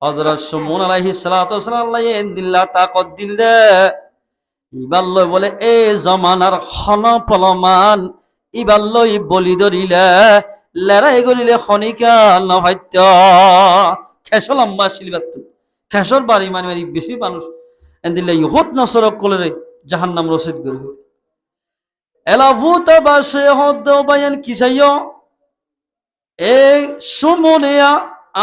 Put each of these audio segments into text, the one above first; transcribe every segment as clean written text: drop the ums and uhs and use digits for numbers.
হযরত সুমন আলাইহিস সালাতু ওয়াস সালাম আল্লাহ দিল্লা তাকত দিলে ইবার লই বলে এ জমানার খন পলমান ইবার লই বলি ধরিলে লেরাই গলিলে খনিকা নভাত্য খেসল লম্বা শিলিবাত খেসর বাড়ি মানে মারি বেশি মানুষ এন্দিলে ইহুদ নসরক কলরে জাহান্নাম রসিদ গরি এলাভুতা বাসে হদ বায়ান কিসাইয় এই সুমনিয়া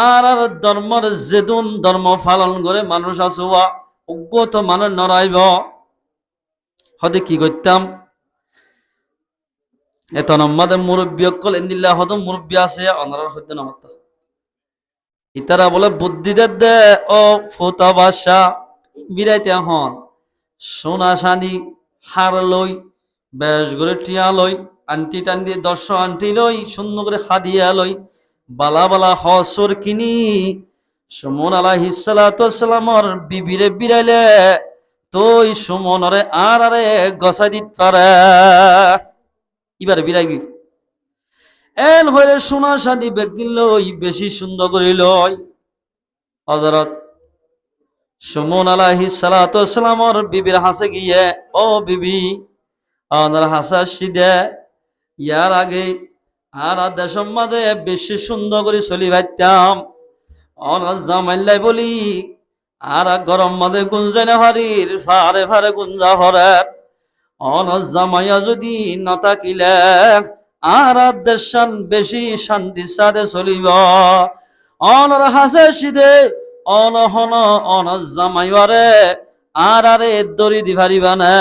আর ধর্মের যেদুন ধর্ম পালন করে মানুষ আসুয়া অজ্ঞত মানুষ নড়াইব হদে কি করতাম এত আমাদের মুরব্বী অকল এন্দিল্লা হদ মুরব্বী আছে অনারার হইতে নামত ইতারা বলে বুদ্ধিদের দে ও ফুতা বাসা বিরাইতে হন সোনা সানি হার লই বেশ করে টিয়া লই আন্টি টান্টি 10 আন্টি লই সুন্দর করে হাদিয়া লই বালা বালা হসর কিনি সুমন আলাইহিস সালাতু ওয়াস সালামর বিবিরে বিরাইলে তোই সুমনরে আর আরে গসাই দিত পারে এবার বিরাই গি এল হইলে সোনা সাদি বেগদিন লই বেশি সুন্দর করে লই হযরত সুমন আলাইহিস সালাতু ওয়াস সালামর বিবির হাসে গিয়ে ও বিবি আমার হাসা সিদে ইয়ার আগে আর দেশের মাঝে বেশি সুন্দর করে চলি ভাইতাম অনার জামাইল্লাই বলি আর গরম মাঝে গুঞ্জাই না হারির ফারে ফারে গুঞ্জা হরের অনার জামাইয়া যদি না থাকিলে আর দেশান বেশি শান্তির সাথে চলিব অনার হাসে সিদে অনহন অনার জামাইয়ারে আর আরে দড়ি দি ভারিবা না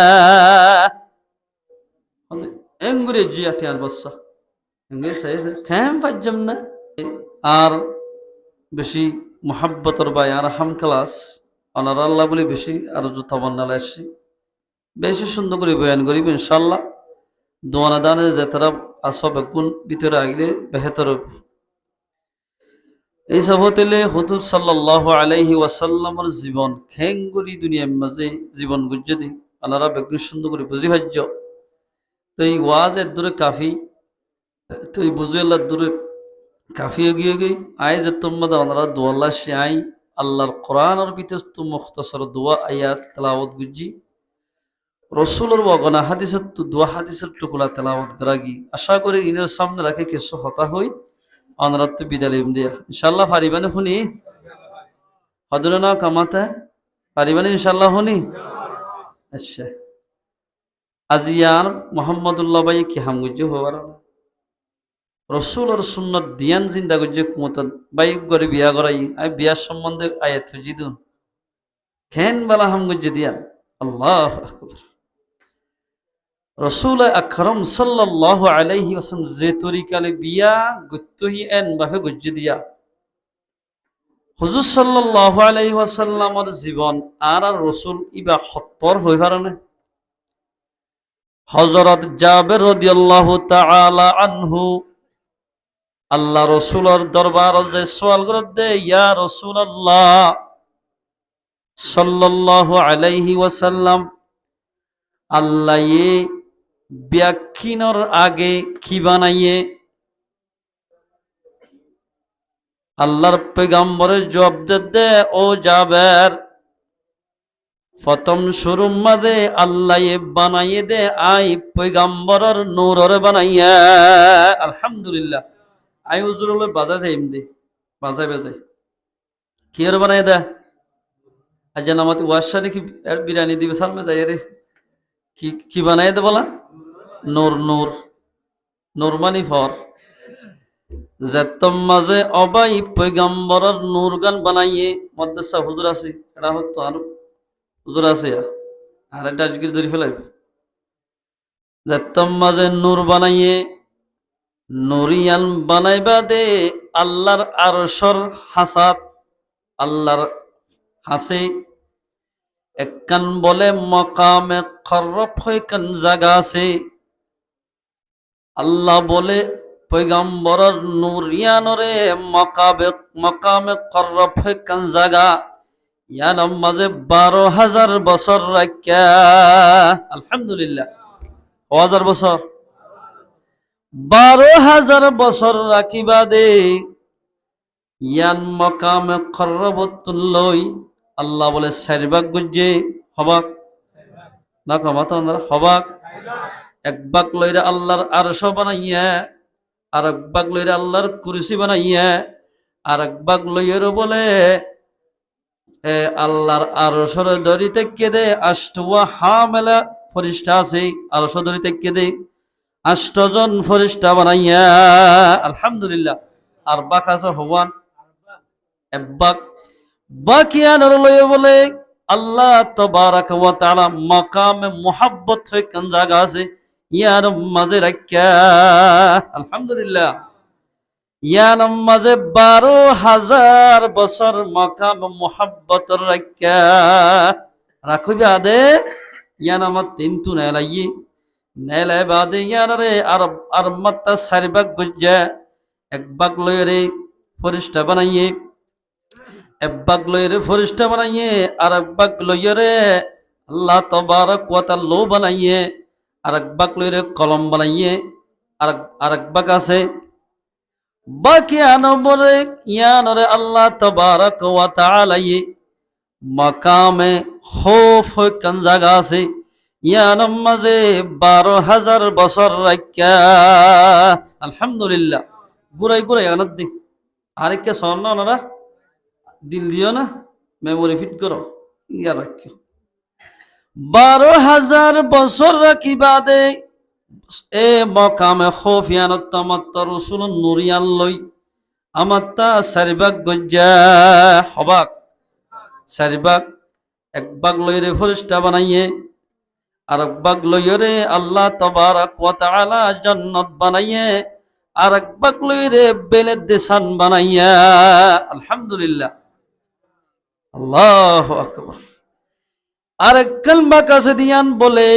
এঙ্গুরে জিয়াটি আর বসা এঙ্গুরে সাইছে খেম পাইজম না আর বেশি মোহাব্বতর বাই আর হাম ক্লাস অনার আল্লাহ বলে বেশি আর জুতা বন্যাল আসি বেশি সুন্দর করে বয়ান করিব ইনশাল্লাহ দোয়ানা দানে যে তারা আসব গুণ ভিতরে আগলে বেহতর এই সব হতেলে হুজুর সাল্লাল্লাহু আলাইহি ওয়াসাল্লামের জীবন খেঙ্গুরি দুনিয়ার মাঝে জীবন গুজ্জদি আল্লাহরা বেগুন সুন্দর করে বুঝি ভাজ্য তো এই ওয়াজের দূরে কাফি তো এই বুঝে আল্লাহ দূরে কাফি গিয়ে গই আয় যে তোমরা ওনারা দোয়াল্লা আই আল্লাহর কোরআনের ভিতর তো মুখতাসর দোয়া আয়াত তেলাওয়াত গুজি রসুলের ওয়াগনা হাদিসের তো দোয়া হাদিসের টুকুলা তেলাওয়াত করাগি আশা করি ইনের সামনে রাখে কিছু হতা হই ওনারা তো বিদালিম দিয়া ইনশাআল্লাহ পারিবানে শুনি হদরে না কামাতে পারিবানে ইনশাআল্লাহ শুনি আচ্ছা আজিয়ার মোহাম্মদুল্লাহ ভাই কি হাম গুজি হওয়ার রসুলের সুন্নত দিয়ান জিন্দা গুজি কুমতন ভাই করে বিয়া করাই আই বিয়ার সম্বন্ধে আয়াত জিদুন খেন বালা হাম গুজি দিয়ান আল্লাহ আকবার রসুল আকরম সাল্লাল্লাহু আলাইহি ওয়াসাল্লাম যে তরিকালে বিয়া গুত্তহি এন ভাবে গুজি দিয়া হুজুর সাল্লাল্লাহু আলাইহি ওয়াসাল্লামের জীবন আর রসুল ইবা সত্তর হই পারে হযরত জাবের রাদিয়াল্লাহু তাআলা আনহু আল্লাহ রসুলের দরবার যে সওয়াল করতে ইয়া রাসূলুল্লাহ সাল্লাল্লাহু আলাইহি ওয়াসাল্লাম আল্লাহ ব্যাখ্যানের আগে কি বানাইয়ে আল্লাহর পয়গম্বরের জবাব দে ও জাবের প্রথম শুরুর মাঝে আল্লাহ বানাইয়ে দে আই পয়গম্বরের নূরের বানাইয়া আলহামদুলিল্লাহ আই হুজুরলে বাজা যাই এমনি বাজাই বাজাই কি আর বানাই দে আজ নামাতে ওয়াশা নাকি বিরিয়ানি দিবে সালমে যাই রে কি কি বানাই দে বলা নূর নূর নূর মানি ফর যেতম মাঝে অবাই পয়গম্বরের নূর গান বানাইয়ে মাদ্রাসা হুজুর আছে এটা হতো আর হুজুর আছে আর একটা আজকে ধরে ফেলাইব যেতম মাঝে নূর বানাইয়ে নুরিয়ান বানাইবা দে আল্লাহর আরশর হাসাত আল্লাহর হাসে একখান বলে মকামে খরফ হইকান জায়গা আছে আল্লাহ বলে পয়গম্বরের নুরিয়ানরে মকামে খরফ হইকান জায়গা ইয়ার মাঝে 12,000 বছর রাখা আলহামদুলিল্লাহ 1000 বছর 12,000 বছর রাখিবা দে ইয়ান মকামে খরবতুল্লই আল্লাহ বলে সারিবাগ গুজে হবাক না কমাত হবাক এক বাক লইরা আল্লাহর আরশ বানাইয়া আর এক বাক লইরা আল্লাহর কুরসি বানাইয়া আর এক বাক লইয়েরও বলে আল্লাহর আরশর দড়িতে কেদে আষ্টুয়া হামেলা ফরিস্তা আছে আরশ দড়িতে কেদে 8 জন ফরিস্তা বানাইয়া আলহামদুলিল্লাহ আর বাক আছে হওয়ান এব্বাক বাকিয়ানোর লয়ে বলে আল্লাহ তাবারাক ওয়া তাআলা মাকামে মুহাব্বত হয়ে কোন জায়গা আছে ইয়ার মাঝে রাখিয়া আলহামদুলিল্লাহ ইয়ার মাঝে 12,000 বছর মাকামে মুহাব্বত রাখিয়া রাখবে আদে ইয়ান আমার তিনটু নেলাই নেলে বাদে ইয়ারে আর মাত্তা সারিবাগ গজ্জা এক বাগ লয়ে রে ফরিস্তা বানাইয়ে এক বাগ লয়ে রে ফরিস্তা বানাইয়ে আর এক বাগ লয়ে রে আল্লাহ তাবারাক ওয়া তাআলা লো বানাইয়ে আর এক বাগ লয়ে রে কলম বানাইয়ে আর এক বাগ আছে বাকি আনবরে ইয়ানরে আল্লাহ তাবারাক ওয়া তাআলা মাকামে খৌফ কোন জায়গা আছে ইয়ার মাঝে 12,000 বছর রাখিয়া আলহামদুলিল্লাহ গুড়াই গুড়াই আনার দিক আরেককে শোন না ওনারা দিল দিও না মেমোরি ফিট করো ইয়া রাখিও 12,000 বছর রাখি বাদে এ মকামে খৌফিয়ানত আমাত্তা রসুল নুরিয়ান লই আমাত্তা সারিবাগ গজ্জা হবাক সারিবাগ এক বাগ লইরে ফরিস্তা বানাইয়ে আর এক বাগ লইরে আল্লাহ তাবারাক ওয়া তাআলা জান্নাত বানাইয়ে আর এক বাগ লইরে বেলেদ দেশান বানাইয়া আলহামদুলিল্লাহ আল্লাহু আকবার আর এক কালমা কাছে দিয়ান বলে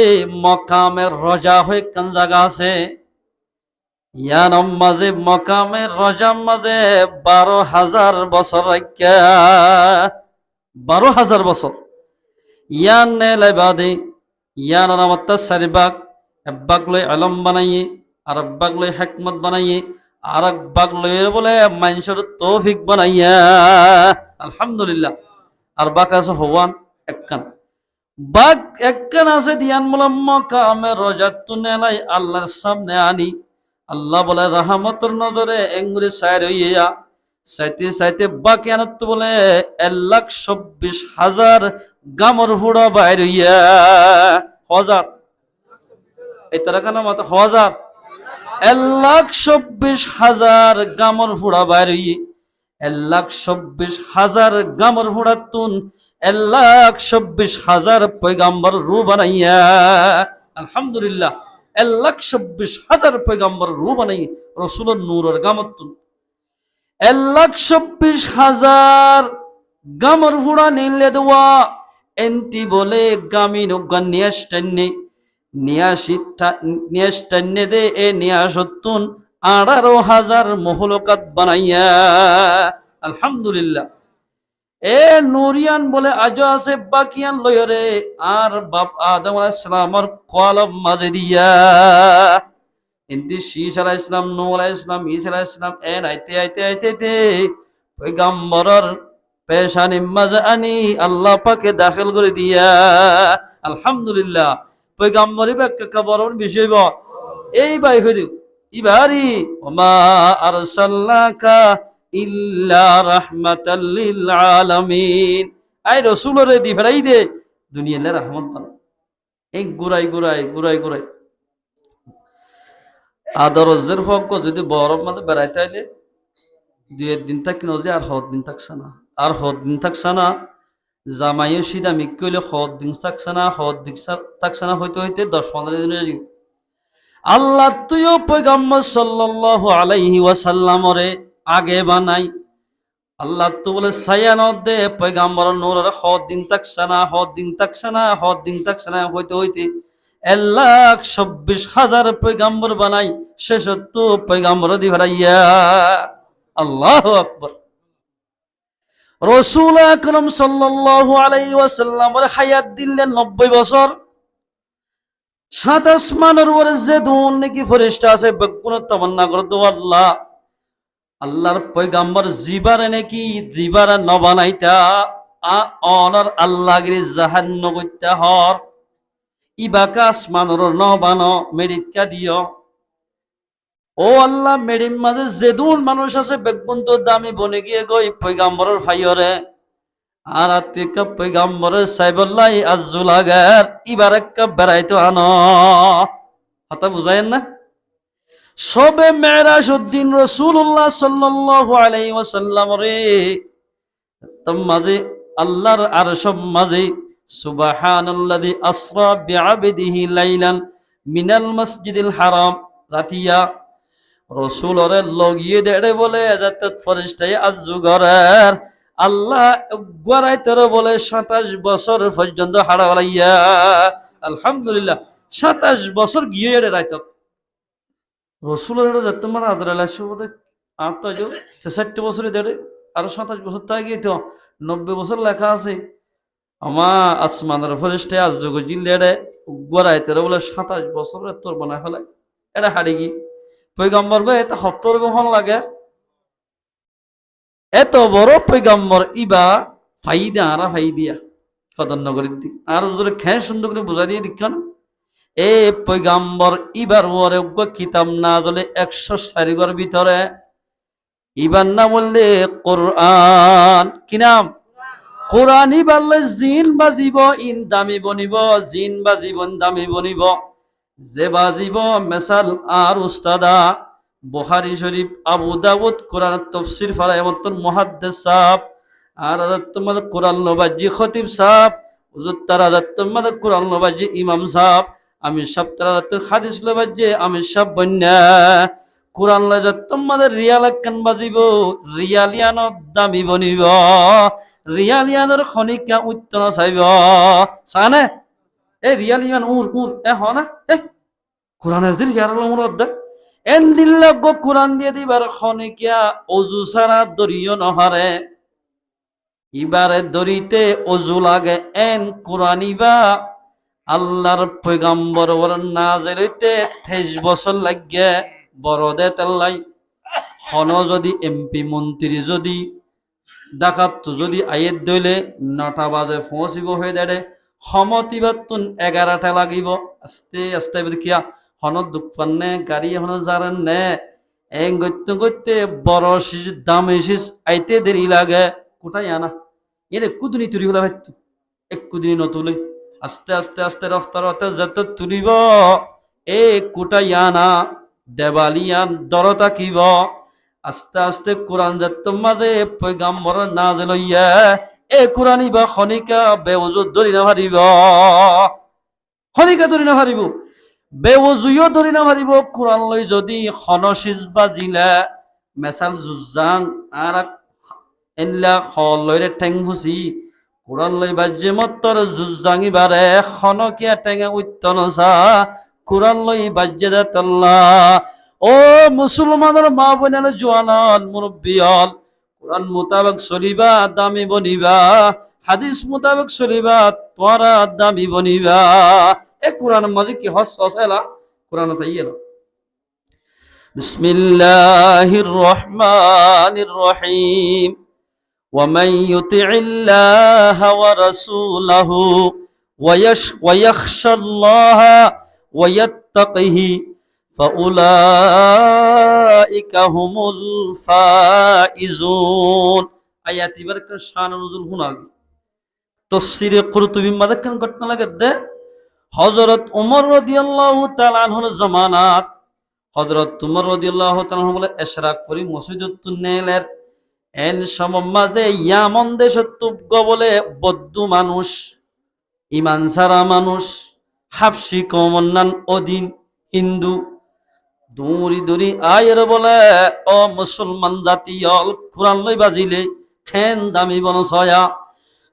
মকামের রজা হয়ে কোন জায়গা আছে ইয়ান মাঝে মকামের রজা মাঝে 12,000 বছর রাখিয়া 12,000 বছর ইয়ান নেলে বাদে ইয়ান আমাত্তা সারিবাগ এক বাগ লই আলম বানাইয়ে আর এক বাগ লই হিকমত বানাইয়ে আর এক বাগ লই বলে মানুষের তৌফিক বানাইয়া আলহামদুলিল্লাহ আর বাক আছে হওয়ান একখান বাক একখান আছে দিয়ান বললাম মকামে রজাতু নেলাই আল্লাহর সামনে আনি আল্লাহ বলে রহমতের নজরে এঙ্গুরি সাইর হইয়া সাইতে সাইতে বাকি আনত বলে 1,24,000 গামর ফুড়া বাইর হইয়া হাজার এই তারা কেন মত 1,24,000 গামর ফুড়া বাইর হইয়ে 1,24,000 গামর ফুড়াতুন 1,24,000 পয়গাম্বর রু বানাইয়া আলহামদুলিল্লাহ 1,24,000 পয়গাম্বর রু বানাই রসুলের নূরের গামতুন 1,24,000 গামর ফুড়া নিলে দেওয়া এন্তি বলে গামিন উগান নিয়াসটান্নে দে এ নিয়াসতুন 18,000 মহলকাত বানাইয়া আলহামদুলিল্লাহ এ নুরিয়ান বলে আজও আছে বাকিয়ান লয়রে আর বাপ আদম আলাইহিস সালামের কলম মাঝে দিয়া ইন্দি শীশ আলাইহিস সালাম নূহ আলাইহিস সালাম ঈসা আলাইহিস সালাম এন আইতে পয়গম্বরের পেশানি মাঝে আনি আল্লাহ পাকে দাখিল করে দিয়া আলহামদুলিল্লাহ পয়গম্বরি ব্যাখ্যা কবরন বিষয় এই বাই হইল ইবারি ওমা আরসালনাকা ইল্লা রাহমাতাল লিল আলামিন আই রাসূলরে দি ফেরাই দে দুনিয়ার রহমত বানা এই গুরাই আদরজের ফক যদি বরফ মধ্যে বেড়াইতে আইলে 2 দিন থাকি নজে আর 7 দিন থাকছে না জামাইও সিধা মিক কইলে 7 দিন থাকছে না হইতে 10-15 দিন হয়ে আল্লাহ তুইও পয়গম্বর সাল্লাল্লাহু আলাইহি ওয়াসাল্লামরে আগে বানাই আল্লাহ তো বলে সায়ান দে পয়গম্বর নূরের 7 দিন থাকছে না হইতে 1,24,000 পয়গম্বর বানাই শেষ তো পয়গম্বর দি ভাইয়া আল্লাহু আকবার রাসূল আকরাম সাল্লাল্লাহু আলাইহি ওয়াসাল্লামের হায়াত দিলেন 90 বছর 7 আসমানের উপরে যে দুন নাকি ফেরেশতা আছে বেগুন তামান্না করে দো আল্লাহ আল্লাহর পয়গাম্বর জিবারে নাকি জিবারে নবানাইতা অনর আল্লাহগিরি জাহান্ন করতে হর ইবাকাস মানর নবানো মেরিতকা দিও। ও আল্লাহ মেরিম মাঝে যেদুন মানুষ আছে বেগবন্ত দামি বনে গিয়ে গই পয়গাম্বরের ফাইয়রে আর আত্মিকা পয়গাম্বরের সাইবল্লাই আজুলাগার ইবার একটা বেড়াইতো আনো কথা বুঝায়েন না। সবে মেরাজ উদ্দিন রাসূলুল্লাহ সাল্লাল্লাহু আলাইহি ওয়াসাল্লাম রে মাঝে আল্লাহর আরশ মাঝে সুবহানাল্লাযী আসরা বিআবদিহি লাইলান মিনাল মাসজিদিল হারাম রাতিয়া রসুলরে লগিয়ে দেড়ে বলে যাতে ফরিস্তাই আজুগরের আল্লাহ গড়াইতের বলে ২৭ বছর পর্যন্ত হাড়া হলাইয়া আলহামদুলিল্লাহ ২৭ বছর গিয়ে এড়ে রাইত রসুলের যাতে মানে আদরাল বোধ আর তো ৬৬ বছরই দেড়ে আরো ২৭ বছর তাই গিয়ে তো ৯০ বছর লেখা আছে আমা আসমানের ফরিস্তাই আজুগ জিল্লেড়ে গড়াইতের বলে ২৭ বছর তোর বানায় ফেলায় এটা হারি গিয়ে পয়গম্বর গো এত হত্তর গ্রহণ লাগে এত বড় পয়গম্বর ইবা ফাইদা আর ফাইদিয়া কদর নগরীর দিক আর জোরে খেয়ে সুন্দর করে বুঝাই দিয়ে দিক না এ পয়গম্বর ইবার ওরে কিতাব না জলে ১০০ গর ভিতরে ইবার না বললে কোরআন কি নাম কোরআন ইবারলে জিন বাজিব ইন দামি বনিব জিন বাজিবন দামি বনিব যে বাজিব মেসাল আর উস্তাদা বুখারী শরীফ আবু দাউদ কোরআন তাফসীর ফারায়ে মতন মুহাদ্দিস সাহেব আর তোমাদের কোরআন নবাজি খতিব সাহেব হুজুর তারা তোমাদের কোরআন নবাজি ইমাম সাহেব আমি সব তারা হাদিস নবাজি আমি সব বন্যা কোরআন লজা তোমাদের রিয়াল কান বাজিব রিয়ালিয়ান দামি বনিব রিয়ালিয়ানের খনিকা উত্তর চাইব সানে এ রিয়ালিয়ান উর উর এ হ না এ কোরআনের দিল ইয়ার মুরদ এন দিল্লা গো কোরআন দিয়ে দিবার খনিকা অজু সারা দরিও নহারে ইবারে দরিতে অজু লাগে এন কোরআনিবা আল্লাহর পয়গাম্বর ওর নাজিল হইতে ২৩ বছর লাগে বড় দে তেল্লাই হন যদি এমপি মন্ত্রী যদি ডাকাত যদি আয়ের দইলে ৯টা বাজে পৌঁছিব হয়ে দেড়ে সমতিবাতুন ১১টা লাগিব আস্তে আস্তে কিয়া হনত দুঃখানে গাড়ি এখন যারেন নে এং গত্য গত্যে বড় শিশ দামে শিশ আইতে দেরি লাগে কোথায় আনা এর কুদনি তুলি হলে ভাইতু এক কুদিনি নতুলে আস্তে আস্তে আস্তে রফতার হতে যেতে তুলিব এ কোটাই আনা দেবালিয়ান দরতা কিব আস্তে আস্তে কোরআন যাত মাঝে পয়গাম্বর নাজিল হইয়া এ কোরআনি বা খনিকা বেউজুদ ধরি না ভারিব খনিকা ধরি না ভারিব বেউজুইও ধরি না ভারিব কোরআন লই যদি খনশিস বাজিলে মেসাল জুজাং আর এনলা খলইরে ঠেং হুসি কোরআন লই বাজে মত্তর জুজাঙি বারে খনকিয়া ঠেঙে উত্তনসা কোরআন লই বাজে দাতাল্লাহ ও মুসলমানের মা বোনের জওয়ানাল মুরব্বিয়াল কোরআন মোতাবেক চলিবা দামি বনিবা হাদিস মোতাবেক চলিবা তোরা দামি বনিবা এ কোরআন মাঝে কি হস হসেলা কোরআন তাইয়েলা বিসমিল্লাহির রহমানির রহিম ومن يطع الله ورسوله ويخشى الله ويتقه فأولئك هم الفائزون আয়াত ইবারকার শান নজুল হুনাগি তাফসীরে কুরতুবী মাদাকান ঘটনা লাগে দে হযরত ওমর রাদিয়াল্লাহু তাআলা আনহুর জামানাত হযরত ওমর রাদিয়াল্লাহু তাআলা আনহু বলে ইশরাক করি মসজিদুত নেলের এন সমমাজে ইয়ামন দেশত বলে বৌদ্ধ মানুষ ইমান সারা মানুষ হাফসি কমন্নান অধীন হিন্দু দূরি দূরি আয়ের বলে ও মুসলমান জাতীয় কোরআন লই বাজিলে খেন দামি বনছয়া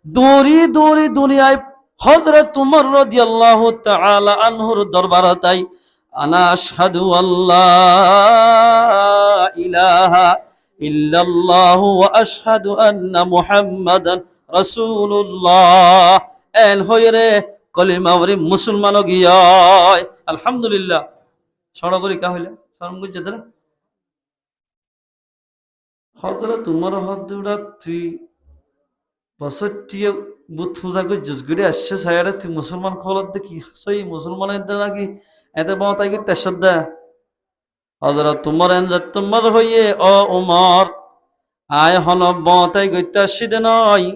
দূরি দূরি দুনিয়ায় হযরত ওমর রাদিয়াল্লাহু তাআলা আনহুর দরবারতাই আনা আশহাদু আল্লাহ ইলাহা ইল্লাল্লাহু ওয়া আশহাদু আন্না মুহাম্মাদান রাসূলুল্লাহ এন হইরে কলিমা ওরে মুসলমান গিয়ায় আলহামদুলিল্লাহ ছড়া করি কা হইলে শরম করছে হজরত তোমার হদ্দুরা তুই বছর টিয়ে বুথ পূজা করে জুজ করে আসছে সাইডে তুই মুসলমান খবর দেখি সেই মুসলমানের নাকি এতে বাবা তাই কি তেসর দে হজরত তোমার হইয়ে ও উমর আয় হল বাতাই গইতে আসিদে নয়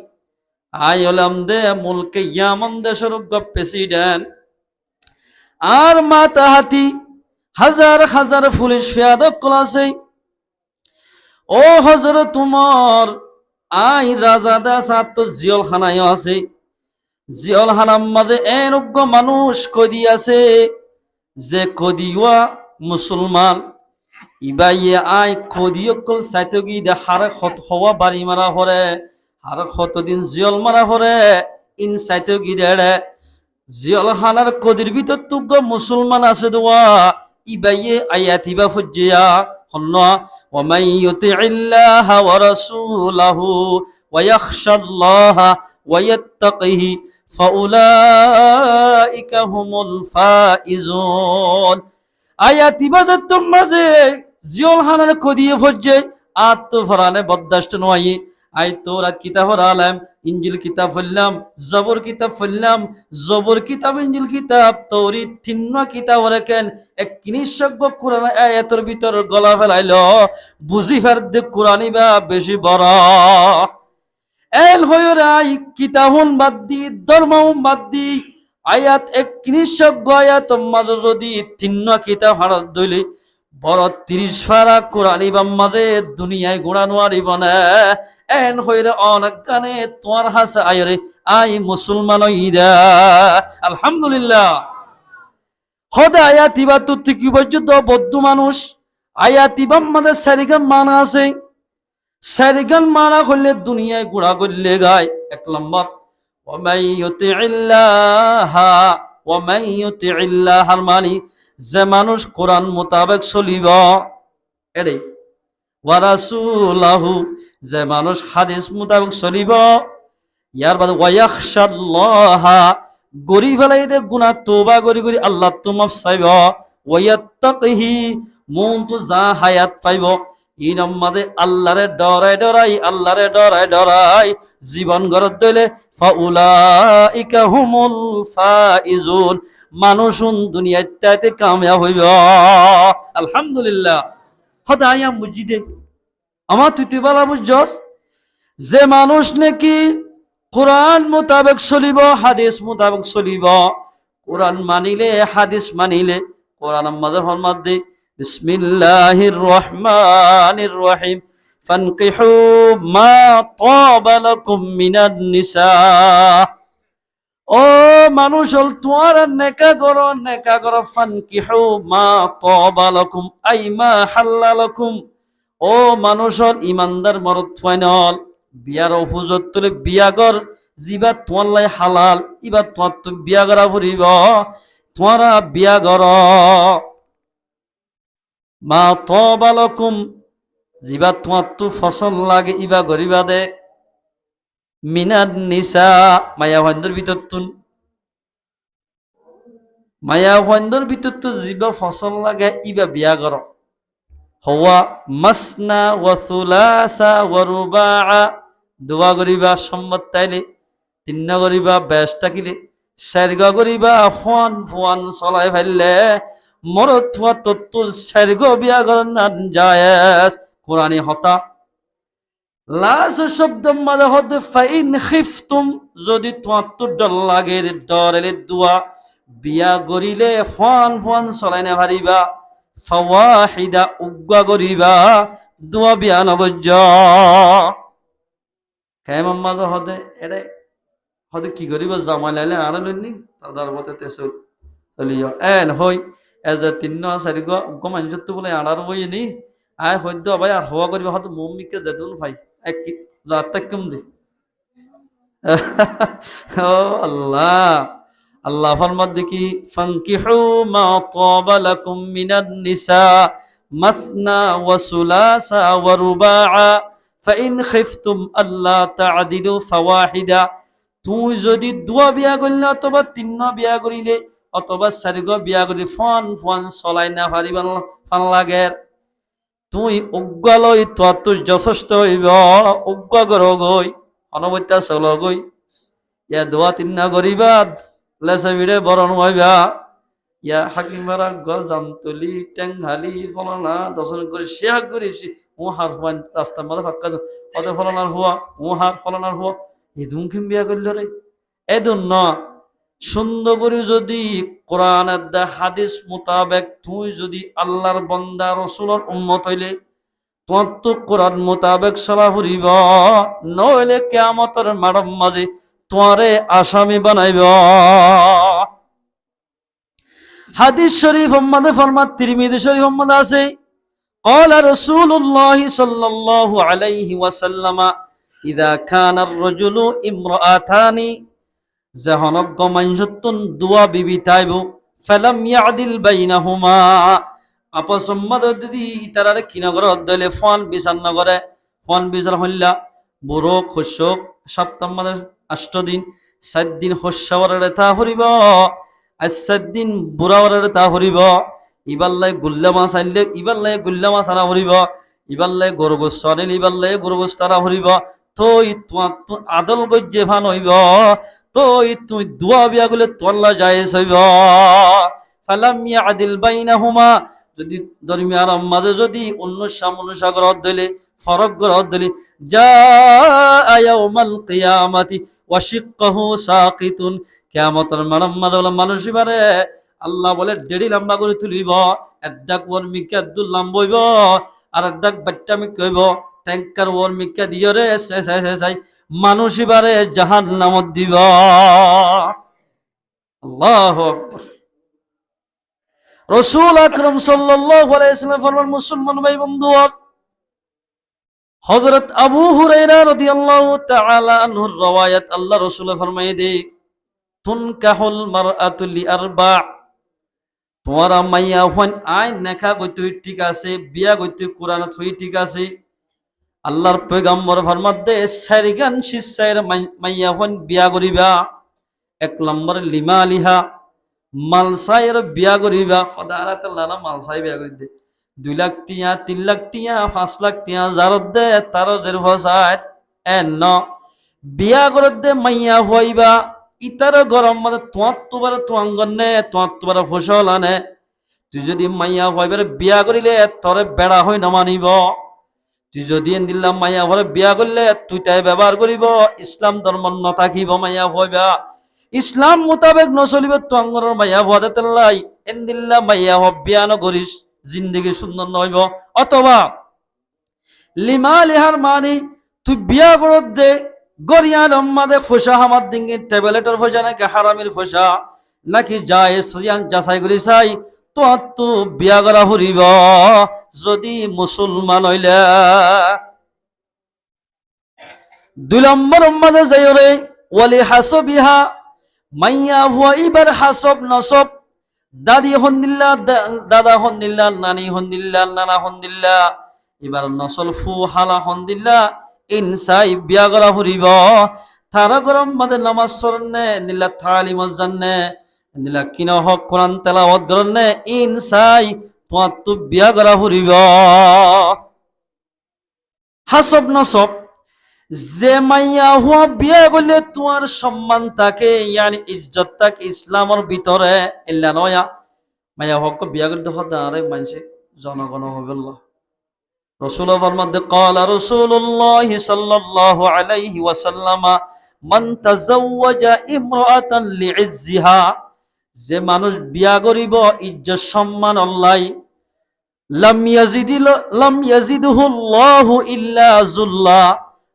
আয় হলাম দে মুলকে ইয়ামন দেশের প্রেসিডেন্ট আর মাতা হাতি হাজার হাজার পুলিশ ফিয়াদক আছে ও হজরত তোমার আই রাজা দাস তো জিয়ল খানায় আছে জিয়ল খানার মাঝে এনজ্ঞ মানুষ কদি আছে যে কদিওয়া মুসলমান ইবাইয়ে আই কদিয়কল সাইতে গিয়ে দে হারে খত হওয়া বাড়ি মারা হরে হারে কতদিন জিয়ল মারা হরে ইন সাইতে গিয়ে দে জিয়ল খানার কদির ভিতর তুগ্গ মুসলমান আছে দোয়া ইবাইয়ে আয়াতিবা ফুজিয়া হন্ন ومن يطع الله ورسوله ويخشى الله ويتقه فأولئك هم الفائزون আয়াতি বাজার তোমাজে জিওল হানার কদিয়ে ফজ্জে আত্ম ফরানে বদ্দাষ্ট নয় আই তোরাত কিতাব আলাম ইঞ্জিল কিতাব ফললাম জবর কিতাব ফললাম জবর কিতাব ইঞ্জিল কিতাব তৌরিত তিন্ন কিতাব রাখেন এক কিনিশক কোরআন আয়াতের ভিতর গলা ফেলাইল বুঝি ফের দে কোরআনই বা বেশি বড় এল হয়রে আই কিতাবন বাদ দি ধর্মন বাদ দি আয়াত এক কিনিশক আয়াত মাঝে যদি তিন্ন কিতাব হারত দইলে বড় 30 ফারা কোরআন ইবাম মাঝে দুনিয়ায় গুণানো আরিবনে এন হইরে অনেক গানে তোমার হাসে আয়রে আই মুসলমান ইদা আলহামদুলিল্লাহ খোদা আয়াত ইবা তুই কি পর্যন্ত বদ্ধ মানুষ আয়াত ইবাম মাঝে সারিগান মানা আছে সারিগান মানা করলে দুনিয়ায় গুণা করলে গায় এক নম্বর ওমাই ইউতিইল্লাহা ওমাই ইউতিইল্লাহার মানি যে মানুষ কোরআন মোতাবেক চলিব এরে ওয়ারাসুলাহু যে মানুষ হাদিস মোতাবেক চলিব ইয়ার বাদে ওয়ায়াখশাল্লাহা গরি ফেলাই দে গুনাহ তওবা করি করি আল্লাহ তো মাফ চাইব ওয়ায়াত্তাকিহি মন তো যা হায়াত পাইব ই নম্মাদে আল্লাহরে ডরাই ডরাই জীবন গড়ত দইলে ফাউলাইকা হুমুল ফাইজুন মানুষুন দুনিয়ায় তাইতে কামিয়াব হইব আলহামদুলিল্লাহ খোদায়া মুজিদে আমার তুই বলা বুঝছস যে মানুষ নাকি কোরআন মোতাবেক চলিব হাদিস মোতাবেক চলিব কোরআন মানিলে হাদিস মানিলে কোরআন মাঝে ফরমাত দে বিসমিল্লাহির রহমানির রহিম ফানকিহু মা তাবা লাকুম মিনান নিসা ও মানুষ হল তোমার নেকা গর ফানকিহু মা তাবা লাকুম আই মা হাল্লা লাকুম ও মানুষ হল ইমানদার মরদ ফাইনাল বিয়ার অফুজত তুলে বিয়াগর জিবা তোমার লাই হালাল ইবা তোমার তো বিয়া করা ফুরিব তোমারা বিয়া গর মা তাবা লাকুম জিবা তোমার তো ফসল লাগে ইবা গরিবা দে মিনান নিসা মায়া ভান্ডর ভিতর তুন মায়া ভান্ডর ভিতর তো জিবা ফসল লাগে ইবা বিয়া কর হওয়া মাসনা ওয়া সুলাসা ওয়া রুবাআ দোয়া করিবা সম্মত তাইলে তিন করিবা বেশ থাকিলে চারিগা করিবা ফোন ফোন চলাই ফেললে মরত থোয়া তত্ত্ব চারিগ বিয়া করার না যায় কোরআনি হতা লাশ শব্দ মাঝে হতে ফাইন খিফতুম যদি তোমার তো ডর লাগে ডরেলে দোয়া বিয়া করিলে ফোন ফোন চলাই না পারিবা ফাওয়াহিদা উগ্গা করিবা দোয়া বিয়া নগজ কেমন মাঝে হতে এটা হতে কি করিবা জামাই লাইলে আর লইনি তাদের মতে তেসল চলিও এন হই এজ তিন চারি উগ্গ মানুষ তো বলে আড়ার বই নি আয় হইদ ভাই আর হওয়া করিবা হয়তো মম্মিকে যেতুন ভাই এক যাত্রা কম দে ও আল্লাহ আল্লাহ ফরমাত দেখি ফানকিহু মা তাবা লাকুম মিনান নিসা মাসনা ওয়া সুলাসা ওয়া রুবাআ ফাইন খিফতুম আল্লা তা'দিলু ফাওয়াহিদা তুই যদি দুয়া বিয়া করলে অথবা তিন বিয়া করিলে অথবা চারিগ বিয়া করি ফোন ফোন চলাই না পারিবা ফান লাগে তুই উগ্গালই তোর যথেষ্ট হইব উগ্গা গরগই অনবত্যা চলগই ইয়া দোয়া তিন্না গরিবাদ লেসা ভিড়ে বরণ হইবা ইয়া হাকিমারা গজাম তুলি টেংহালি ফলনা দর্শন করে শেহাক করেছি ও হার হওয়ান রাস্তার মধ্যে ফাঁকা অত ফলনার হওয়া ও হার ফলনার হওয়া এই ধুমখিম বিয়া করল রে এদুন ন সুন্দর করে যদি কোরআনের দা হাদিস মোতাবেক তুই যদি আল্লাহর বান্দা রাসূলের উম্মত হইলে তোমার তো কোরআন মোতাবেক চলা ফুরিব নইলে কিয়ামতের মাঠের মাঝে তোমারে আসামি বানাইব হাদিস শরীফ মধ্যে ফরমান তিরমিজি শরীফ মধ্যে আছে قال رسول الله صلى الله عليه وسلم اذا كان الرجل امرأتان জাহানক মানজুতুন দুয়া বিবি তাইবু ফালাম ইয়াদিল বাইনাহুমা আপসম্মদ দিদি তারারে কিনগর দলে ফোন বিচার নগরে ফোন বিচার হইলা বুড়ো খুশক সপ্তাহ মাসে 8 দিন 7 দিন হস্যবরের তা হরিব আর 7 দিন বুড়াবরের তা হরিব ইবাল্লাই গুল্লা মাছ আইলে ইবাল্লাই গুল্লা মাছ আনা হরিব ইবাল্লাই গরগোস আনিল ইবাল্লাই গরগোস তারা হরিব তুই তোমার আদল গজ্জে ফান হইব তুই দুয়া বিয়া গুলে তোল্লা জায়েজ হইব ফালাম ইয়াদিল বাইনাহুমা যদি দরমিয়ার মাঝে যদি অন্য সামনুসাগর দিলে ফরক গ্রহ দিলে যা ইয়াউমাল কিয়ামাতি ওয়া শিক্কাহু সাকিতুন কিয়ামতের মাঝে মানুষ বারে আল্লাহ বলে দেড়ি লম্বা করে তুলিব একডাক ওর মিকা দুল লম্বইব আর একডাক বাট্টা মিকা হইব ট্যাঙ্কার ওর মিকা দিও রে সাই মানুষ বারে জাহান্নামত দিব আল্লাহু আকবার রাসূল আকরাম সাল্লাল্লাহু আলাইহি ওয়াসাল্লাম ফরমান মুসলমান ভাই বন্ধু হযরত আবু হুরায়রা রাদিয়াল্লাহু তাআলা আনহুর riwayat আল্লাহ রাসূল ফরমায় দে তুনকাহুল মারআতু লিআরবা তোমার মাইয়া হন আইন নেখা গইতে ঠিক আছে বিয়া গইতে কোরআনত হই ঠিক আছে আল্লাহর পয়গম্বর ফরমাত দে সারিগান শিসাইর মাইয়া হন বিয়া করিবা 1 নম্বর লিমালিহা মালসাইর বিয়া করিবা খোদারা তাআলা মালসাই বিয়া করি দে 2 লাখ টিয়া 3 লাখ টিয়া 5 লাখ টিয়া জারত দে তারো জের ফসার এন বিয়া করত দে মাইয়া হইবা ইতার গরম মধ্যে তোমার তোয়াঙ্গনে তোমার ফসল আনে তুই যদি মাইয়া হইবার বিয়া করিলে তরে বেড়া হই না মানিব তুই যদি দিল্লা মাইয়া ঘরে বিয়া করলে তুই তাই ব্যবহার করিব ইসলাম ধর্ম ন থাকিব মাইয়া হইবা ইসলাম মোতাবেক নচলিব তোয়াঙ্গর মাইয়া হওয়া তেল্লাই এন্দিল্লা মাইয়া হব বিয়া নগরিস জিন্দগি সুন্দর নহইব অথবা লিমা লিহার মানি তুই বিয়া করত দে গরিয়ান আম্মাদে ফসা হামার দিঙ্গি ট্যাবলেটের ফসা নাকি হারামির ফসা নাকি যায় সরিয়ান যাচাই করি চাই তো বিয়া করা ফুরিব যদি মুসলমান হইলে 2 নম্বর আম্মাদে যাই রে ওয়ালি হাসবিহা মাইয়া হুয়া ইবার হাসব নসব দাদি হন্দিল্লা দাদা হন্দিল্লা নানি হন্দিল্লা নানা হন্দিল্লা এবার নসল ফু হালা হন্দিল্লা ইনসাই বিয়া করা ফুরিব তারা গরম মাঝে নামাজ সরনে নিল্লা তালিম জান্নে নিল্লা কিনো হক কোরআন তেলাওয়াত করনে ইনসাই তোমার তো বিয়া করা ফুরিব হাসব নসব যে মাইয়া হুয়া বিয়া করলে তোমার সম্মান থাকে ইয়ানি ইজ্জত থাকে ইসলামের ভিতরে ইল্লা নয়া মাইয়া হক বিয়া করে দেখো আরে মানছে জনগণ হবে আল্লাহ রাসূল ফরমাতে قال رسول الله صلى الله عليه وسلم من تزوج امرأة لعزها যে মানুষ বিয়া করিব ইজ্জত সম্মান আল্লাহ লাম ইয়াজিদহু আল্লাহু ইল্লা যুল্লা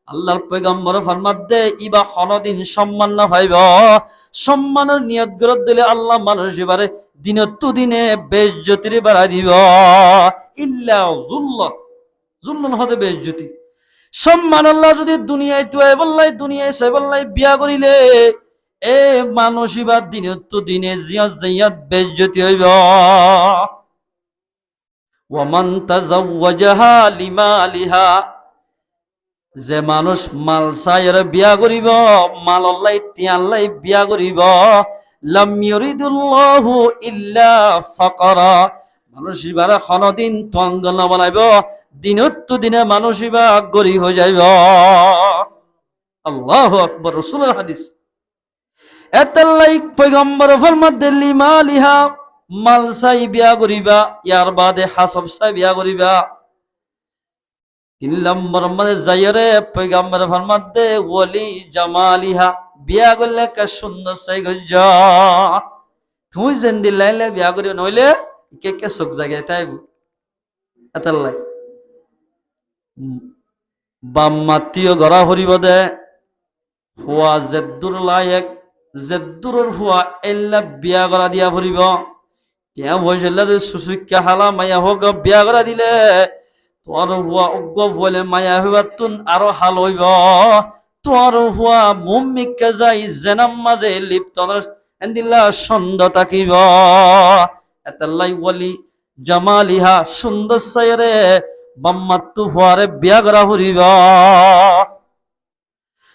আল্লাহর পয়গম্বর ফরমাত দে ইবা কোনদিন সম্মান না পাইব সম্মানের নিয়ত করে দিলে আল্লাহ মানুষ এবারে দিনতো দিনে বেইজ্জতির বাড়া দিব ইল্লা যুল্লা জুলুন হতে বেইজ্জতি সম্মান আল্লাহ যদি দুনিয়ায় তুই বললাই দুনিয়ায় সে বললাই বিয়া করিলে এ মানসিবাদ দিনতো দিনে জিয়াত বেইজ্জতি হইব ওয়ামান তাজাওয়াজাহা লিমালিহা যে মানুষ মাল চাইরে বিয়া করিব মাল আল্লাহ টিয়াল্লাই বিয়া করিব লাম ইউরিদুল্লাহু ইল্লা ফাকরা মানুষ ইবার দিন তঙ্গ নবনাইব দিনত দিনে মানুষ ইবা গরি হয়ে যাইব। আল্লাহু আকবার। রাসূলের হাদিস। এতাল্লাই পয়গম্বর ফরমাতে লিমালিহা, মাল চাই বিয়া করিবা, ইয়ার বাদে হাসব চাই বিয়া করিবা। 3 নম্বর মানে যাইরে পয়গম্বর ফরমাতে ওলি জামালিহা, বিয়া করলে কা সুন্দর চাই গজ্জ। তুই যেন দিলাইলে বিয়া করিব, নইলে কে কে চোখ জাগে তাইব। এতাল্লাই বাম মাতিও গড়া ফুরিব দে, হুয়া জেদ্দুর লায়েক, জেদ্দুরের হুয়া এল্লা বিয়া করা দিয়া ফুরিব। কেয়া হয়েছিল সুসুখ্যা হালা মায়া হোক বিয়া করা দিলে তোর হুয়া উগ্র বলে মায়া হইবার তুন আরো হাল হইব। তোর হুয়া মুমিককে যাই জেনাম মাঝে লিপ্ত এন্দিল্লা সন্দ তাকিব। এতাল্লাই বলি জামালিহা, সুন্দর সাইরে বাম্মাত্তু হুয়ারে বিয়া করা ফুরিব।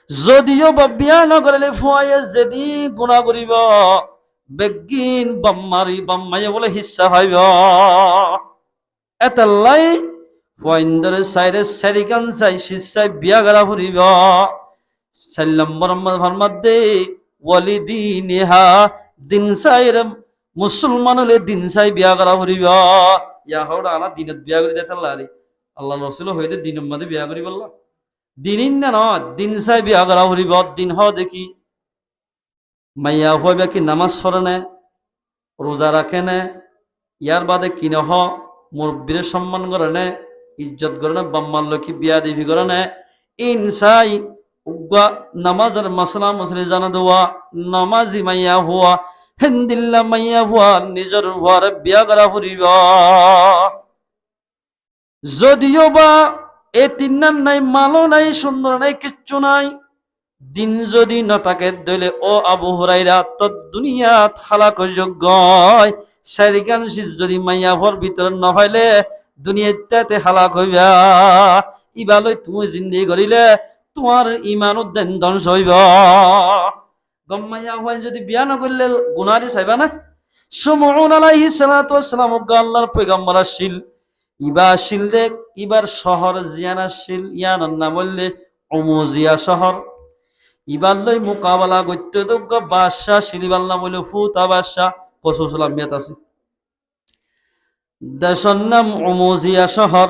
যদিও বা বিয়া নকরিলে ফুয়ায়ে যেদি গুণা করিব, বেগিন বাম্মারি বাম্মাইয়ে বলে হিস্সা পাইব। এতাল্লাই ফুয়াইন্দরে সাইরে সেরিকান চাই শিসাই বিয়া করা ফুরিব। 4 নম্বর ফরমাতে ওয়ালি দিনিহা, দিন সাইরে মুসলমান হলে দিন চাই বিয়া করা ফুরিব। ইয়া হওয়া আনা দিনত বিয়া করি দেতাল্লারি আল্লাহ রসুল হইতে দিনের মধ্যে বিয়া করি বললা দিন না নয়, দিন চাই বিয়া করা ফুরিব। দিন হ দেখি মাইয়া হইবে কি নামাজ পড়ে নে, রোজা রাখে নে, ইয়ার বাদে কি নহ মুরব্বীর সম্মান করে নে, ইজ্জত করে নে, বাম্মার লক্ষ্মী বিয়া দিবি করে নে। ইনসাই উগ্গা নামাজের মাসলা মসলি জানা দেওয়া, নামাজি মাইয়া হুয়া, হেন্দিল্লা মাইয়া হুয়া, নিজের হুয়ারে বিয়া করা ফুরিব। যদিও বা এ তিন্নার নাই, মালো নাই, সুন্দর নাই, কিচ্ছু নাই, দিন যদি না থাকে দইলে ও আবু হুরাইরা তোর দুনিয়াত হালাক যোগ্য সারিকান যদি মাইয়া ভর ভিতরে না পাইলে দুনিয়াতে হালাক হইবা। ইবালই তুমি জিন্দি করিলে তোমার ইমান উদ্দেন ধ্বংস হইব। গম্মাইয়া হওয়াই যদি বিয়া না করলে গুনারি চাইবা না। সুমউন আলাইহিস সালাতু ওয়াস সালাম আল্লাহর পয়গম্বর আসিল, ইবা আসিল যে ইবার শহর জিয়ান আসিল, ইয়ানার নাম হইলে উমুজিয়া শহর। ইবার লই মোকাবেলা করতে তো বাদশাহ শিলিবার নাম হইল ফুতা বাদশাহ কসুসলাম মেত আছে। দেশের নাম উমুজিয়া শহর।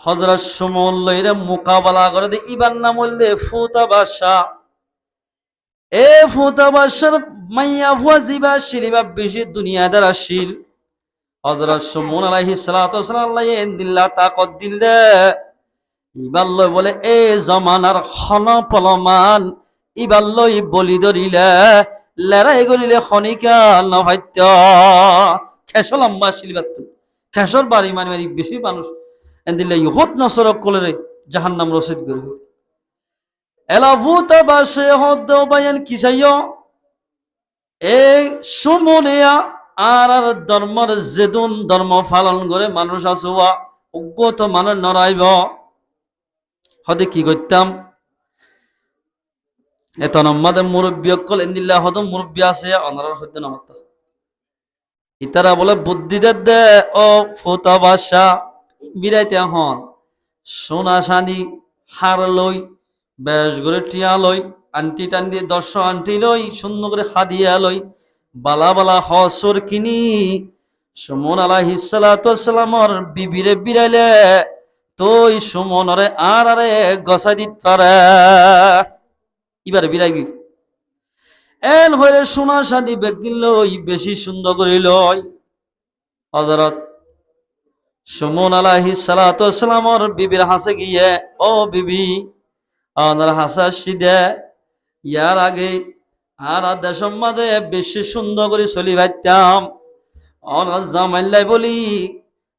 হযরত সুমউন লইরে মোকাবেলা করে দে, ইবার নাম হইলে ফুতা বাদশাহ। এ ফুতা বাদশার মাইয়া ফুয়া জিবা শিলিবা বেশি দুনিয়াদার আসিল। হযরত সুমউন আলাইহিস সালাতু ওয়াস সালাম আল্লাহ দিল্লা তাকত দিল দে। ইবার লই বলে এ জমানার খন পলমান, ইবার লই বলি ধরিলে লেরাই গলিলে খনিকা নভাত্য। খেসল আম্মা শিলিবাত খেসর বাড়ি মারি মারি বেশি মানুষ এদিলে ইহত নসরক কলরে জাহান্নাম রসিদ করবে। এলাভুতা বাসে হদ বায়ান কিসাইয় এই সুমনিয়া আর ধর্মের যেদুন ধর্ম পালন করে মানুষ আসুয়া অজ্ঞত মানুষ নড়াইব। হদে কি করতাম এত আমাদের মুরব্বী অকল এন্দিল্লা হদ মুরব্বী আছে অনারার হইতে নামত ইতারা বলে বুদ্ধিদের দে ও ফুতা বাসা বিরাইতে হন সোনা সানি হার লই বেশ করে টিয়া লই আন্টি টান্টি 10 আন্টি লই সুন্দর করে হাদিয়া লই বালা বালা হসর কিনি সুমন আলাইহিস সালাতু ওয়াস সালামর বিবিরে বিরাইলে তোই সুমনরে আর আরে গসাই দিত পারে। এবারে বিরাইবি এন হইলে সোনা সাদি বেগিল লই বেশি সুন্দর করে লই। হযরত সুমন আলাইহিস সালাতু ওয়াস সালামর বিবির হাসে গিয়ে ও বিবি আমার হাসা সিদে ইয়ার আগে আর দেশের মাঝে বেশি সুন্দর করে চলি ভাইতাম অনার জামাইল্লাই বলি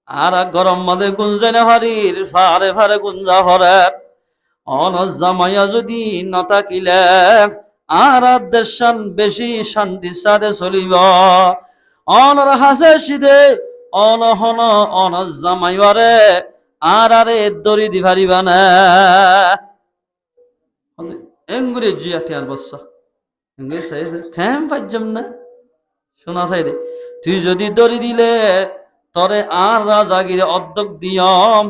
আর গরম মাঝে গুঞ্জে না হারির ফারে ফারে গুঞ্জা হরের অনার জামাইয়া যদি নতাকিলে আর দেশান বেশি শান্তি সাথে চলিব অনার হাসে সিদে অনহন অনার জামাইয়ারে আর আরে দড়ি দি পারিবা না এঙ্গুরে জিয়াটি আর বসা এঙ্গুরে সাইজ খেম পাইজম না শোনা চাই দে, তুই যদি দড়ি দিলে তরে আর রাজাগিরে অর্ধক দিয়ম,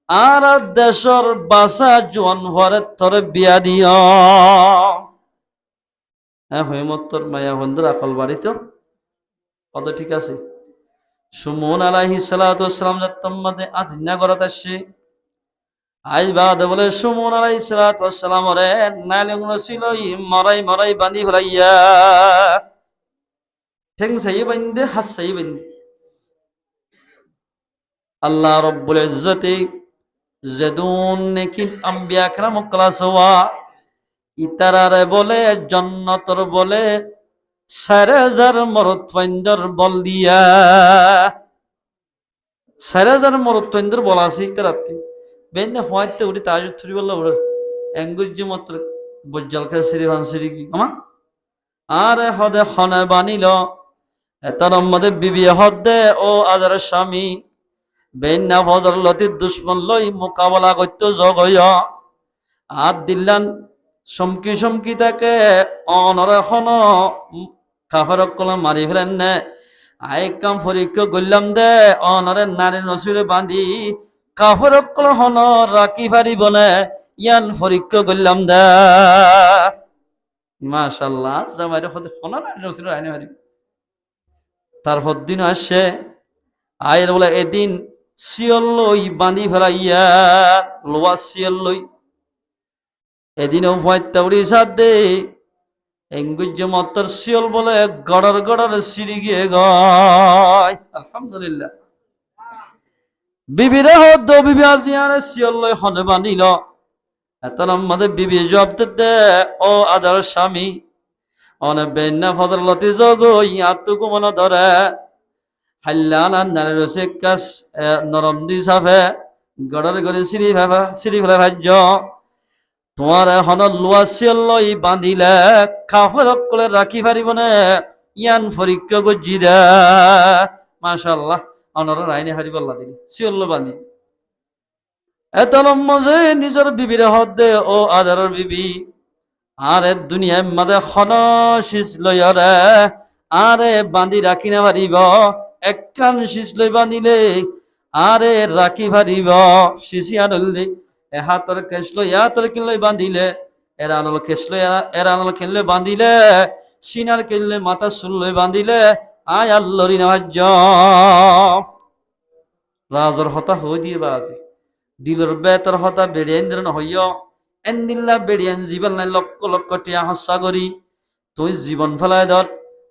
আর দেশর বাসা জোয়ান ভরে তরে বিয়া দিয়ম। হ্যাঁ হৈমত্তর মায়া বন্ধুর আকল বাড়ি তো কত ঠিক আছে। সুমন আলাইহিস সালাতু ওয়াসসালাম যাত্তম্মাদে আজিনা করাত আসছে। আজ বাদে বলে সুমন আলাইহিস সালাতু ওয়াসসালাম রে নাইলে গুলো ছিল মরাই মরাই বাঁধি ফেলাইয়া, ঠেং সাই বান্ধে হাত সাই বান্ধে। আল্লাহ রব্বুল ইজ্জতি যেদুন নেকি আম্বিয়া کرام ক্লাস হওয়া ইতারারে বলে জান্নাতর বলে 4000 মরদ ফাইন্দর বল দিয়া, 4000 মরদ ফাইন্দর বল আছে ইতারাতে বেনে হয়তো উড়ি তাজুদ থুরি বলল ওর এঙ্গুজি মাত্র বজ্জাল কা সিরি ভানসিরি কি আমা আরে হদে খনে বানিল এতার মধ্যে বিবি হদে ও আদার স্বামী বেন্না ফজর লতির দুশ্মন লই মোকাবেলা করতে জগয় আর দিল্লান সমকি সমকি তাকে অনর এখন কাফের কলম মারি ফেলেন নে আই কাম পরীক্ষা করলাম দে অনরে নারী নসুরে বাঁধি কাফের কলম হন রাখি ফারি বলে ইয়ান পরীক্ষা করলাম দে। মাশাআল্লাহ জামাইরে হতে ফোনা নারী নসুরে আইনে ফারি। তারপর দিন আসছে আয়ের বলে এদিন শিয়ল লই বাঁধি ফেলাইয়া লোয়া শিয়ল লই এদিনও ভয়তাউড়ি সাথ দে এঙ্গুজ্য মত্তর শিয়ল বলে গড়র গড়র সিঁড়ি গিয়ে গয়। আলহামদুলিল্লাহ বিবিরে হদ বিবি আজিয়ারে শিয়ল লই হনে বানিল এতর মধ্যে বিবি জবাব দে ও আদার স্বামী অনে বেন্না ফজর লতি জগই আত্মকু মনে ধরে হাল্লানা নারে রসে কাস নরম দি সাফে গড়র গড়ে সিঁড়ি ফেলে ভাজ্য তোমার এখন লোয়া শিয়ল লই বাঁধিলে কাফের অকলে রাখি পারিব নে ইয়ান পরীক্ষা গজি দে। মাশাআল্লাহ অনর রাইনে হারিব আল্লাহ দিলি শিয়ল বাঁধি এত লম্মজে নিজের বিবির হদ দে ও আদারের বিবি আরে দুনিয়ার মাঝে খন শীষ লইরে আরে বাঁধি রাখি না পারিব একখান শীষ লই বাঁধিলে আরে রাখি পারিব শিশি আনল দি হাতর কেসলো ইয়াতর কিনলে বাঁধিলে এরা আনল কেসলো এরা আনল কিনলে বাঁধিলে সিনার কিনলে মাথা শুনলে বাঁধিলে আয় আল্লরি নাজ রাজর হতা হই দিয়ে বাজি দিলর বেতর হতা বেড়িয়েন হইয় এন্দিল্লা বেড়িয়েন জীবন নাই লক্ষ লক্ষ টিয়া হস্যা করি তুই জীবন ফেলাই ধর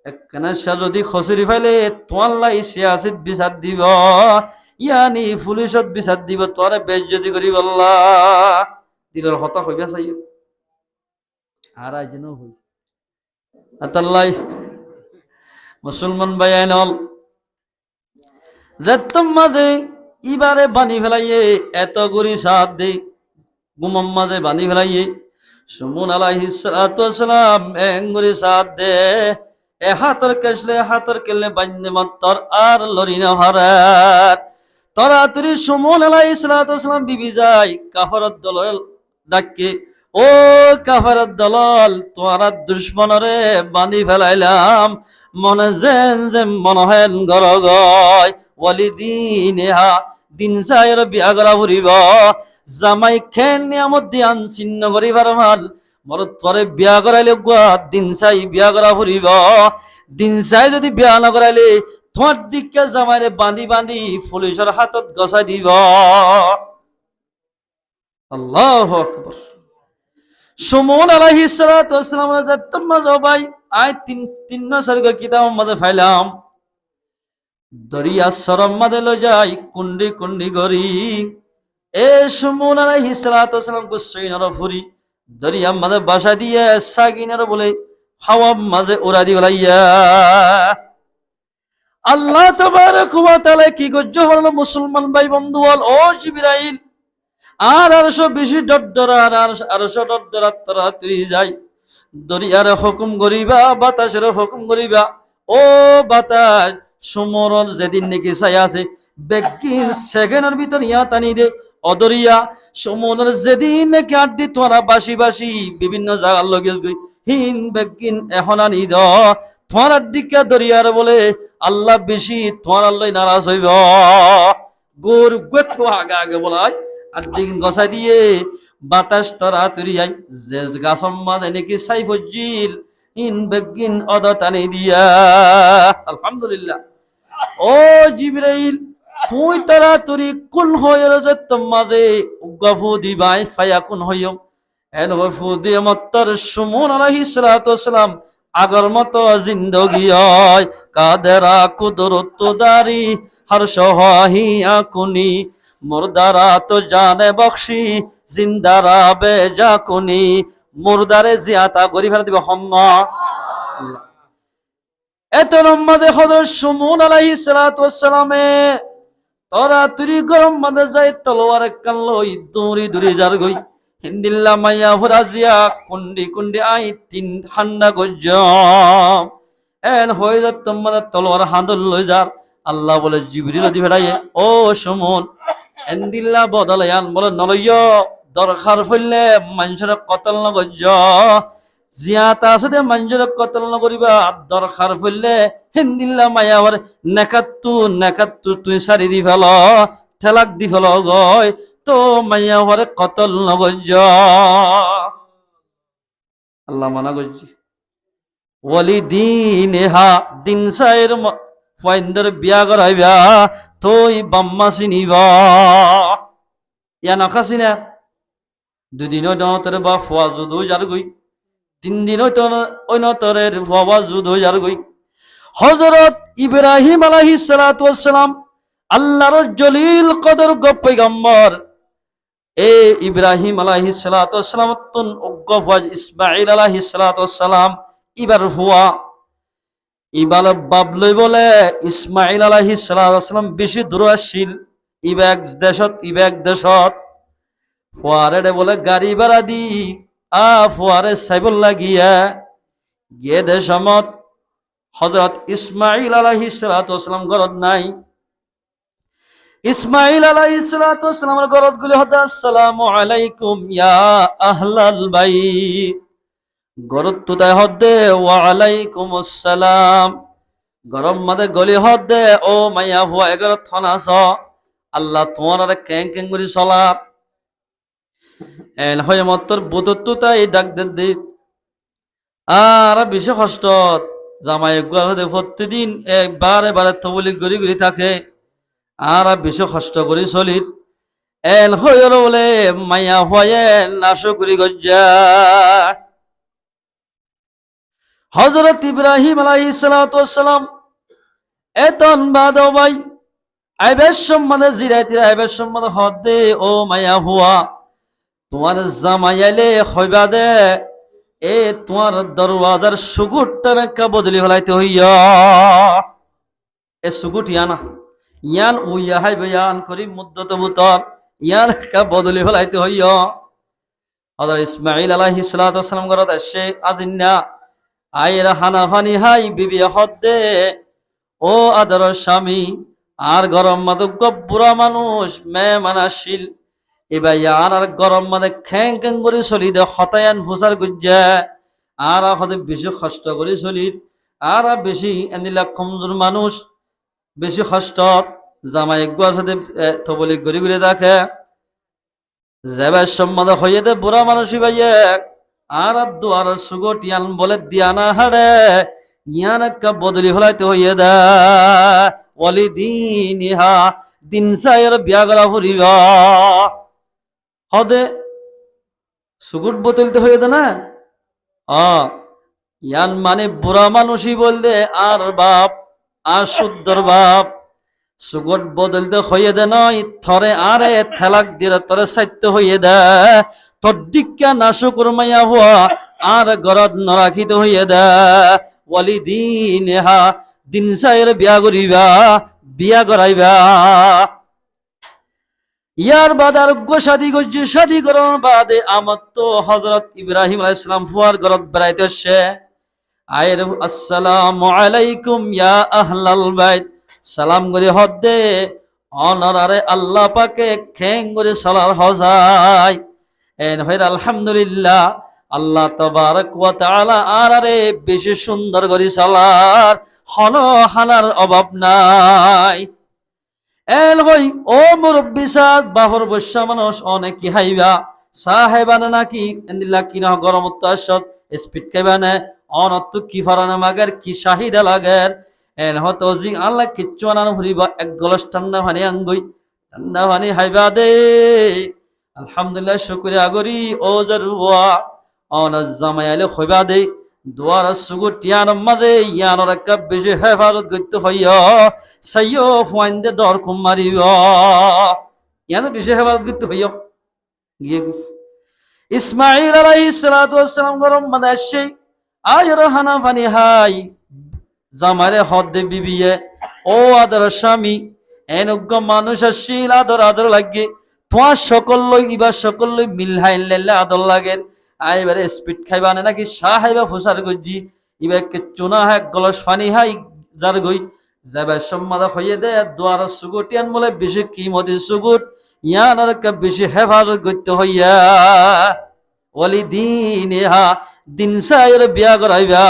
একখানে সে যদি খসুরি ফেলে তোমার লাই সে আসিদ বিচার দিব ইয়ানি পুলিশত বিচার দিব তোরে বেজ্জতি করি বললা দিলর হতা হইবা চাই আর আইজেন হই আতাল্লাই মুসলমান ভাইয়ান হল যে মাঝে ইবারে বানি ফেলাইয়ে এত গুড়ি সাথ দে গুমম মাঝে বানি ফেলাইয়ে সুমন আলাইহিস সালাতু ওয়াসসালাম এঙ্গুরি সাথ দে এ হাতর কেসলে হাতর কেলে বান্নে মত্তর আর লরিনা হারার তরাতরি সুমন আলাইহিস সালাতু ওয়াসসালাম বিবি যাই কাফারত দল ডাকে ও কাফারত দলাল তোরা দুশ্মনরে বাঁধি ফেলাইলাম মনে যেন মনে হেন গরগয় ওয়ালিদিনহা দিন সাইর বিয়া করা ফুরিব জামাই খেল নিয়ামত দিয়ান ছিন্ন করিবার মাল মরত পরে বিয়া করাইলে গুয়া দিন চাই বিয়া করা ফুরিব দিন চাই যদি বিয়া নকরাইলে তোমার দিকে জামাইরে বাঁধি বাঁধি পুলিশের হাতত গছাই দিব। আল্লাহু আকবার। সুমন আলাইহিস সালাতু ওয়াসসালাম যাত্তম্মা জবাই আই তিন মাসের কিতাব মধ্যে ফাইলাম দরিয়া সরম মধ্যে লো যাই কুন্ডি কুন্ডি গরি এ সুমন আলাইহিস সালাতু ওয়াসসালাম গুসাইনর ফুরি দরিয়া মধ্যে বাসা দিয়ে সাকিনার বলে হাওয়া মাঝে উড়া দি বলাইয়া আল্লাহ তাবারক ওয়া তাআলা কি গজ্জ হলো মুসলমান ভাই বন্ধু হল ও জিবরাইল আর 120 ডডরা আর 100 ডডরা তাড়াতাড়ি যাই দরিয়ার হুকুম করিবা বাতাসের হুকুম করিবা ও বাতাস সমরল যেদিন নাকি চাই আছে বেগিন সেকেন্ডের ভিতর ইয়া টানি দে অদরিয়া সমুদ্রের যেদিন নাকি আড্ডি তোরা বাসি বাসি বিভিন্ন জায়গার লগে গই হিন বেগিন এখন আনি দ তোমার আড্ডিকা দরিয়ার বলে আল্লাহ বেশি তোমার আল্লাহ নারাজ হইব গোর গোথ আগে আগে বলাই আড্ডিন গছাই দিয়ে বাতাস তরা তুরিয়াই যে গাছম মাঝে নাকি সাইফুজ্জিল ইন বেগিন অদতানি দিয়া আলহামদুলিল্লাহ। ও জিবরাইল তুই তাড়াতাড়ি কুল হয়ে যেত মাঝে উগাফু দিবাই ফায়াকুন হইম এন গফু দিয়ে মত্তর সুমন আলাইহিস সালাতু ওয়াসসালাম আগর মতো জিন্দগি হয় কাদেরা কুদরত দারি হর সহাহি আকুনি মুরদারা তো জানে বখশি জিন্দারা বেজাকুনি মুরদারে জিয়াতা গরি ফেলে দিবে হম্মা এত নম্মাদে হদর সুমন আলাইহিস সালাতু ওয়াসসালামে তোরা তুরি গরম মাঝে যাই তলোয়ার কানলো দৌড়ি দৌড়ি যার গই হিন্দিল্লা মাইয়া ভরাজিয়া কুন্ডি কুন্ডি আই তিন ঠান্ডা গজ্জম এন হয়ে যাত তোমার তলোয়ার হাঁদল লই যার আল্লাহ বলে জিবরিল দি ভেড়াইয়ে ও সুমন এন্দিল্লা বদলায়ান বলে নলইয় দরকার ফেললে মানুষের কতল ন গজ্জ জিয়াতা আছে মানুষের কতল ন করিবা দরকার ফেললে হিন্দিল্লা মায়াওয়ার নেকাত্তু তুই সারি দি ফেল ঠেলাক দি ফেল গয় তো মায়াওয়ার কতল ন গজ্জ আল্লাহ মানা গজ্জি ওলি দিন হা দিন সাইর ফাইন্দর বিয়া করাইবা তুই বাম্মা চিনিবা ইয়া নখা চিনা দুদিন তরে বা ফুয়া যুদ হয়ে যার গই 3 দিন অন্য তরের ফুয়া যুদ হয়ে যার গই হযরত ইব্রাহিম আলাইহিস সালাতু ওয়াসসালাম আল্লাহর জলিল কদর পয়গম্বর এ ইব্রাহিম আলাইহিস সালাতু ওয়াসসালাম তুন উগ্গফাজ ইসমাঈল আলাইহিস সালাতু ওয়াসসালাম ইবার ফুয়া ইবাল বাবলই বলে ইসমাঈল আলাইহিস সালাতু ওয়াসসালাম বেশি দূর আসছিল ইবেক দেশত ফুয়ারে বলে গাড়ি ভাড়া দি ফুয়ারে সাইবল লাগিয়া গিয়ে দেশমত হযরত ইসমাঈল আলাইহিস সালাতু ওয়াসসালাম ঘরত নাই ইসমাঈল আলাইহিস সালাতু ওয়াসসালামের ঘরত গুলি হযরত আসসালামু আলাইকুম ইয়া আহলাল বাইত ঘরত তুদায় হদে ওয়া আলাইকুমুস সালাম গরম মাদে গলি হদে ও মাইয়া ফুয়া এগর থনাস আল্লাহ তোমার ক্যাং ক্যাং করি চলা এন হয় মতর বুতত্তু তাই ডাক দে আর বেশি কষ্ট জামাই গুয়ারে প্রতিদিন একবারে তবলিগ গড়ি গড়ি থাকে আর বেশি কষ্ট করি চলির এন হয় বলে মাইয়া হয়ে নাশো করি গজ্জা হযরত ইব্রাহিম আলাইহিস সালাতু ওয়াসসালাম এতন বাদও ভাই আইবের সম্মানে জিরাইতিরা আইবের সম্মানে হদে ও মাইয়া হুয়া তোমার জামাইয়ালে হইবা দে এ তোমার দরওয়াজার সুগুটটা রেখা বদলি ফেলাইতে হইয়া এ সুগুট ইয়ানা ইয়ান উইয়া হাইবে ইয়ান করি মুদ্দত বুতর ইয়ান রেখা বদলি ফেলাইতে হইয়া হযরত ইসমাঈল আলাইহিস সালাতু ওয়াসসালাম ঘরত আসে আজিন্না আইরা হানাফানি হাই বিবি হদে ও আদর স্বামী আর গরম মাদে গব্বুরা মানুষ মেহমান আসিল এবার ইয়ার আর গরম মাদে খ্যাং খ্যাং করে চলি দে হতায়ান ফুসার গুজ্জা আর হতে বেশি কষ্ট করে চলির আর বেশি এনিলা কমজোর মানুষ বেশি কষ্ট জামাই গুয়ার সাথে থবলি ঘুরে ঘুরে দেখে যাবার সম্মাদে হইয়ে দে বুড়া মানুষই ভাইয়ে আর দুয়ার সুগট ইয়ান বলে দিয়ানা হাড়ে ইয়ান একটা বদলি ফেলাইতে হইয়ে দে ওলি দিন ইহা দিন সাইয়ের বিয়া করা ফুরিবা হদে সুগুট বদলতে হইয়ে দে না ইয়ান মানে বুড়া মানুষই বললে আর বাপ আর শুদ্ধর বাপ সুগট বদলতে হইয়ে দে নয় থরে আরে ঠেলাক দিয়ে তরে সাইতে হইয়ে দে তোর দিকা নাশো করমাইয়া হওয়া আর গরদ নরাখিতে হইয়ে দে ওয়ালি দিন হা দিন সাইয়ের বিয়া করিবা বিয়া করাইবা ইয়ার বাদ আর শাদি গজ্জি শাদি করার বাদে আমার তো হযরত ইব্রাহিম আলাইহিস সালাম ফুয়ার গরদ বেড়াইতে আসে আয়ের আসসালামু আলাইকুম ইয়া আহলাল বাইত সালাম করে হদে অনরারে আল্লাহ পাকে খেং করে সালার হজাই এন হইর আলহামদুলিল্লাহ আল্লাহ তাবারক ওয়া তাআলা আরে বেশি সুন্দর করে সালার হন হানার অভাব নাই। এল হই ও মুরব্বী সাদ বাহর বৈশ্যা মানুষ অনেক কি হাইবা সাহেবানে নাকি এন্দিল্লা কিনা গরমত্ব আসত স্পিড খাইবানে অনত্ত কি ফারানে মাগের কি শাহিদা লাগের এন হত জি আল্লাহ কিচ্ছু আনানো হরিবা এক গলাস ঠান্ডা পানি আঙ্গুই ঠান্ডা পানি হাইবা দে আলহামদুলিল্লাহ শুকরিয়া করি ও জরুয়া অনাজ জামাইলে হইবা দে দুয়ার সুগুর টিয়ার মাঝে ইয়ানোর একটা বেশি হেফাজত করতে হইয়া সাইয়ো ফুয়াইন্দে দর কুম মারিব ইয়ানো বেশি হেফাজত করতে হইয়া গিয়ে ইসমাইল আলাইহিস সালাতু ওয়াস সালাম গরম মাদে সেই আয়র হানা ফানি হাই জামারে হদ্দে বিবিয়ে ও আদর স্বামী এনজ্ঞ মানুষ আসিল আদর আদর লাগে তোমার সকল লই ইবা সকল লই মিলহাইলে আদর লাগে আইবারে স্পিড খাইবানে নাকি সাহেবা ফুসার গজি ইবা কিচ্ছু না হয় গলস ফানি হাই যার গই যাবে সম্মাদা হইয়ে দে দুয়ার সুগুটিয়ান বলে বেশি কিমতি সুগুট ইয়ানার কা বেশি হেফাজত করতে হইয়া ওলি দিন হা দিন সাইর বিয়া করাইবা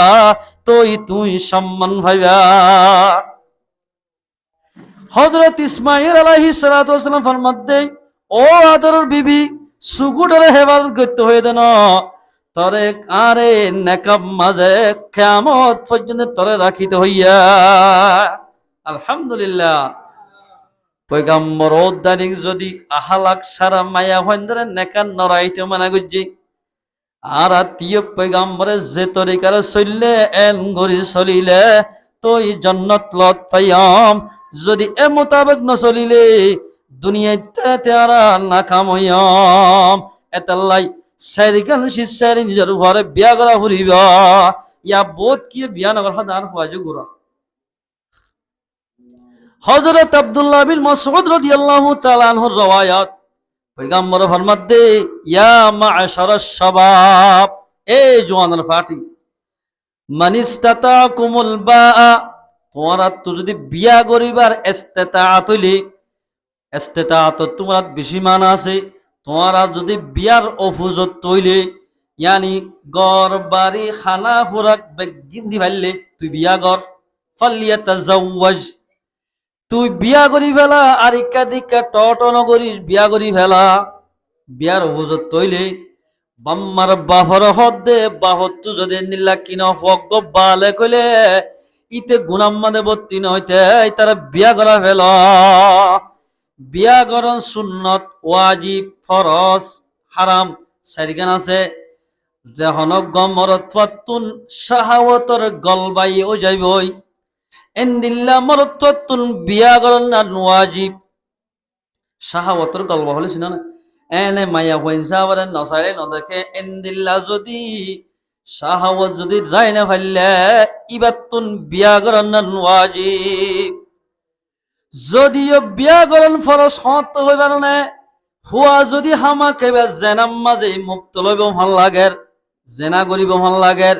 তুই সম্মান ভাইবা। হযরত ইসমাইল আলাইহিস সালাতু ওয়াস সালাম ফরমাত দেই ও আদরের বিবি সুগুটারে হেফাজত করতে হয়ে দেন তরে আরে নেকাব মাঝে কিয়ামত পর্যন্ত তরে রাখিতে হইয়া। আলহামদুলিল্লাহ পয়গাম্বর উদ্দানিক যদি আহালাক সারা মায়া হইন্দরে নেকান নরাইতে মানা গজ্জি আর আত্মীয় পয়গাম্বরে যে তরিকারে চললে এন গরি চলিলে তুই জন্নত লত পাইয়াম যদি এ মোতাবেক নচলিলে দুনিয়াতে তেরা নাকাম হইয়াম এতাল্লাই চারিখান শিষ্যারি নিজের ঘরে বিয়া করা ফুরিব ইয়া বোধ কি বিয়া নগর হাদার হওয়াজ গুড়া। হযরত আব্দুল্লাহ বিন মাসউদ রাদিয়াল্লাহু তাআলা আনহুর রওয়ায়াত পয়গম্বর ফরমাত দে ইয়া মা'শারাশ শাবাব এ জওয়ানের ফাটি মান ইসতাতাকুমুল বাআ তোমরা তো যদি বিয়া করিবার ইস্তেতাআত হইলে ইস্তেতাআত তোমরা বেশি মান আছে তোমরা যদি বিয়ার অফুজত তৈলে ইয়ানি গর বাড়ি খানা খোরাক বেগিন্দি ফাইলে তুই বিয়া কর ফালিয়াতাজাওয়াজ তুই বিয়া করি ফেলা আর ইকা দিকা টট নগরিস বিয়া করি ফেলা বিয়ার অফুজত তৈলে বাম্মার বাহর হদ্দে বাহত্তু যদি নিল্লা কিনা ফগ বালে কইলে ইতে গুনাম মানে বত্তি নইতে তারা বিয়া করা ফেল বিয়া করন সুন্নত ওয়াজিব ফরজ হারাম চারিগান আছে যে হনক গমরত ফাতুন শাহাওয়াতর গলবাই ও যাইবই এন্দিল্লা মরত্তুন বিয়া করন না ওয়াজিব শাহাওয়াতর গলবা হলে সিনা না এনে মায়া হইনসা বলে নসাইলে নদেখে এন্দিল্লা যদি শাহাওয়াত যদি রায় না ফাইলে ইবাতুন বিয়া করন না ওয়াজিব যদিও বিয়া করন ফরজ হত হইবার না হুয়া যদি হামা কেবে জেনাম মাঝে মুক্ত লইব ভাল লাগের জেনা করিব ভাল লাগের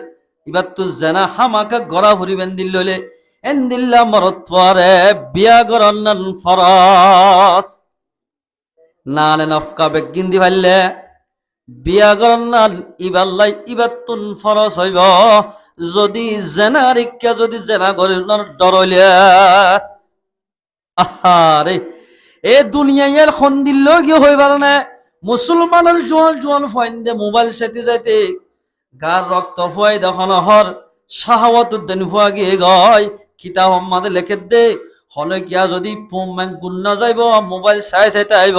ইবার তো জেনা হামাকে গড়া ফুরিবেন দিল লইলে এন্দিল্লা মরত্বরে বিয়া করন না ফরজ নালে নফকা বেগিন্দি ফাইলে বিয়া করন না ইবাল্লাই ইবাতুন ফরজ হইব যদি জেনা রিক্কা যদি জেনা করিল ডরইলে আহারে এ দুনিয়ায় খন্দিল কি হইবার না মুসলমানের জোয়ান জোয়ান ফাইন্দে মোবাইল সেতে যাইতে গার রক্ত ফুয়াই দেখানো হর শাহাওয়াত উদ্দিন ফুয়া গিয়ে গয় কিতাব আমাদের লেখে দে হলে কিয়া যদি পোম্যাং গুণ না যাইব মোবাইল চাই চাইতে আইব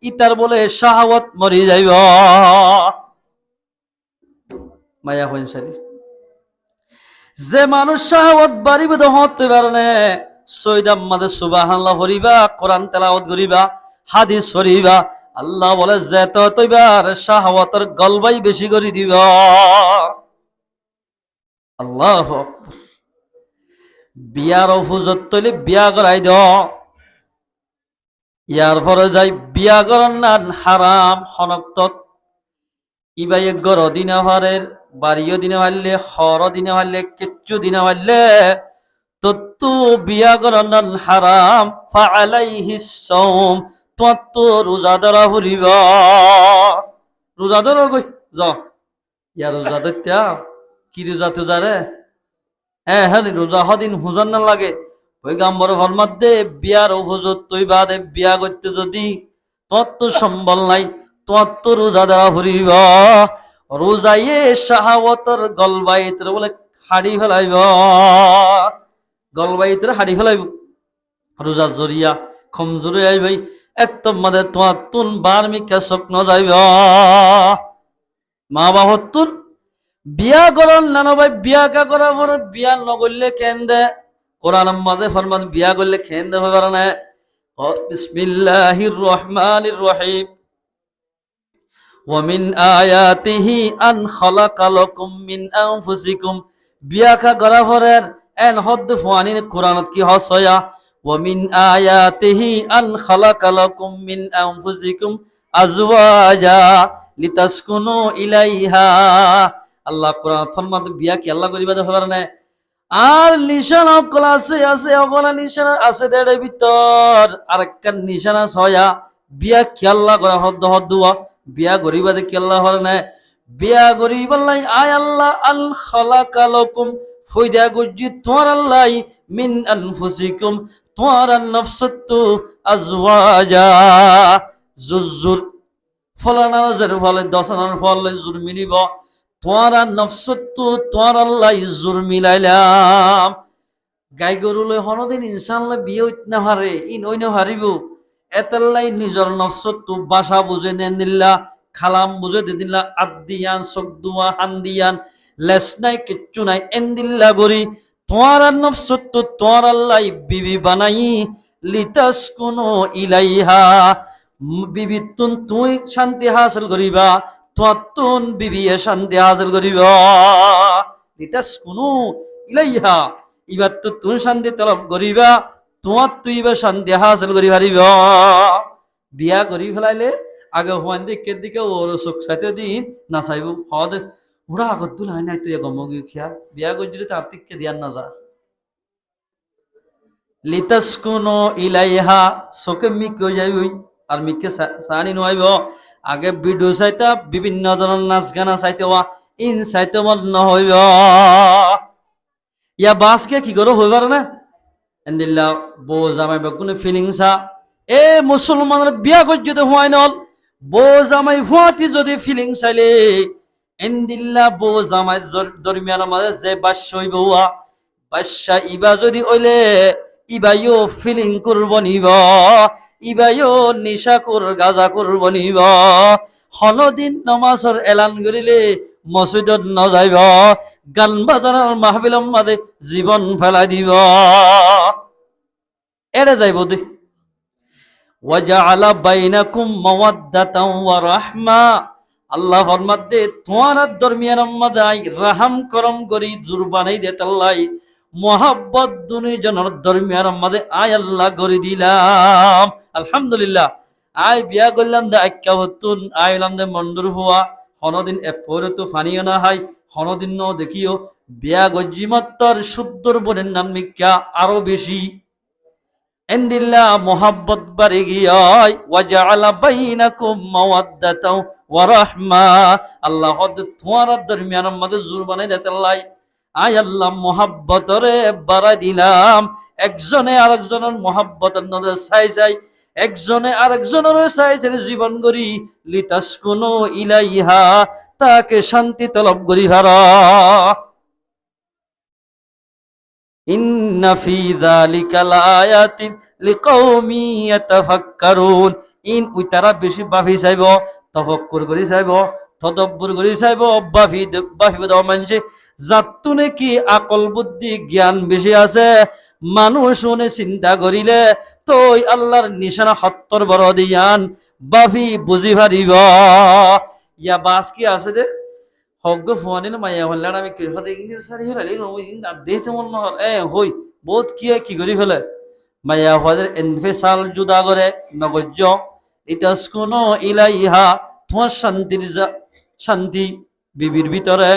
ইতার বলে শাহাওয়াত মরি যাইব মায়া হইন সারি যে মানুষ শাহাওয়াত বাড়িবে তো হতে পারে সৈদাম মাদে সুবহানাল্লাহ হরিবা কোরআন তেলাওয়াত করিবা হাদিস পড়িবা আল্লাহ বলে যেত তৈবার শাহাওয়াতের গলবাই বেশি করে দিবা। আল্লাহু আকবার বিয়ার অফুজত তৈলে বিয়া করাই দাও ইয়ার পরে যাই বিয়া করন না হারাম হনক্তত ইবাই গর দিনা হারের বাড়িও দিনে পারলে হর দিনে পারলে কিচ্ছু দিনে পারলে তত্তু বিয়া করান হারাম ফালাইহিস সাওম, তোমার তো রোজা ধরা হরিব। রোজা ধরো গই য ইয়া রোজা ধরতা কি রোজা তুজা রে? হ্যাঁ রোজা হদিন হুজান না লাগে। পয়গাম্বর ফরমাত দে বিয়ার হুজুর তুই বাদে বিয়া করতে যদি তোর তো সম্বল নাই, তোর তো রোজা দেওয়া হরিব। রোজাইয়ে শাহাওয়াতর গলবাইতর বলে হাড়ি ফেলাইব, গলবাইতরে হাড়ি ফেলাইব। রোজা জরিয়া খমজুরে আইবই একদম মাদে তোমার তুন বার মিকা স্বপ্ন যাইব। মা বাহত্তর বিয়া করল নানা ভাই, বিয়া কা করার পর বিয়া নগরলে কেন দে? কোরআন মাঝে ফরমান বিয়া করলে কেন দে হবার না। বিসমিল্লাহির রহমানির রহিম, ওয়ামিন আয়াতিহি আন খালাকা লাকুম মিন আনফুসিকুম, বিয়া কা করার পরের এন হদ ফুয়ানিন কোরআনত কি হসয়া, ওয়ামিন আয়াতিহি আন খালাকা লাকুম মিন আনফুসিকুম আজওয়াজা লিতাসকুনু ইলাইহা। আল্লাহ কোরআন ফরমাত বিয়া কি আল্লাহ করিবা দে হবার না। আর নিশানা অকল আছে আছে অকলা নিশানা আছে দেড়ের ভিতর আরেকটা নিশানা ছয়া বিয়া কি আল্লাহ করা হদ্দ হদ্দুয়া বিয়া গরিবা দে কি আল্লাহ হর না। বিয়া গরিব আল্লাহ আয় আল্লাহ আল খালাকা লাকুম ফয়দা গুজি তোমার আল্লাহ মিন আনফুসিকুম তোমার নফসতু আজওয়াজা জুজুর ফলানার জের ফলে দশনার ফলে জুর মিলিব তোমার নফসতু তোমার আল্লাহ জুর মিলাইলাম। গাই গরুলে হনদিন ইনশাআল্লাহ বিয়ে হইত না হারে ইন ওই না হারিব এতাল্লাই নিজর নফসতু বাসা বুঝে নেন দিল্লা খালাম বুঝে দে দিল্লা আদিয়ান সকদুয়া হান্দিয়ান লেস নাই কিচ্ছু নাই এন্দিল্লা গরি তোমার নফসতু তোমার আল্লাহ বিবি বানাই লিতাসকুনু ইলাইহা, বিবি তুন তুই শান্তি হাসিল করিবা তোমার তুন বিবি শান্তি হাসিল করিবা। লিতাসকুনু ইলাইহা, এবার তো তুই শান্তি তলব করিবা তোমার তুই এবার শান্তি হাসিল করি পারিব। বিয়া করি ফেলাইলে আগে হওয়ান দিকের দিকে ওর চোখ চাইতে দিন না চাইব হদ ওরা আগত তুল হয় নাই তুই গমগি খেয়া বিয়া করে দিলে তার দিককে দিয়ার না যা। লিতাসকুনু ইলাইহা চোখে মিক হয়ে যাইবই আর মিককে চানি নোয়াইব। আগে ভিডিও চাইতা বিভিন্ন ধরনের নাচ গানা চাইতে হওয়া ইন চাইতে মন নহইব। ইয়া বাসকে কি করো হইবার না এন্দিল্লা বউ জামাই বেগুনে ফিলিংসা এ মুসলমানের বিয়া করে যদি হওয়াই নল বউ জামাই ফুয়াতি যদি ফিলিং চাইলে এন্দিল্লা বউ জামাই দরমিয়ার মাঝে যে বাস্য হইব বাদশা ইবা যদি ওইলে ইবাইও ফিলিং করব নিব ইবাইও নিশা কর গাজা করব নিব। হনদিন নমাজর এলান করিলে মসজিদত নযাইব গান বাজানোর মাহফিলের মাঝে জীবন ফেলাই দিব এড়ে যাইব দে। ওয়াজআলা বাইনাকুম মাওয়াদ্দাতাও ওয়া রাহমা, আল্লাহ ফরমাত দে তোমার দরমিয়ান মাদাই রাহাম করম করি জুর বানাই দে তাল্লাই মোহাব্বত দুনি জনের দরমিয়ান মাদে আয় আল্লাহ করে দিলাম। আলহামদুলিল্লাহ আয় বিয়া করলাম দে আক্কা হতুন আইলাম দে মন্ডুর হুয়া হনদিন এপরে তো ফানিও না হাই হনদিন ন দেখিও বিয়া গজ্জিমাত্তর শুদ্ধর বোনের নাম মিক্কা আরো বেশি এন্দিল্লা মোহাব্বত বাড়ি গিয়ায় ওয়াজআলা বাইনাকুম মাওয়াদ্দাতাও ওয়া রাহমা, আল্লাহ তোমার দরমিয়ান মধ্যে জোর বানাই দেতাল্লাই আয় আল্লাহ মোহাব্বতরে বাড়াই দিলাম। একজনে আরেকজনের মোহাব্বতের নজর চাই চাই একজনে আরেকজনের চাই চাই জীবন গড়ি লিতাসকুনু ইলাইহা তাকে শান্তি তলব করি হারা। ইন্না ফি যালিকা লায়াতিন লিকাওমি ইয়াতাফাক্কারুন, ইন ওই তারা বেশি বাফি চাইব তাফাক্কুর করি চাইব তদব্বুর করি চাইব বাফি দাও মানছে যাত্তু নাকি আকল বুদ্ধি জ্ঞান বেশি আছে মানুষ শুনে চিন্তা করিলে তো ওই আল্লাহর নিশানা সত্তর বড় দিয়ান বাফি বুঝি পারিব। ইয়া বাস কি আছে দে হগ্গ ফোয়ানি না মাইয়া হল্লার আমি কি হতে ইংলিশ সারি হলালি দেখতে মন নহল হই বহুত কি করি ফেলে মাইয়া হদের এনফেসাল জুদা করে নগজ্য ইতাসকুনু ইলাইহা তোমার শান্তির শান্তি বিবির ভিতরে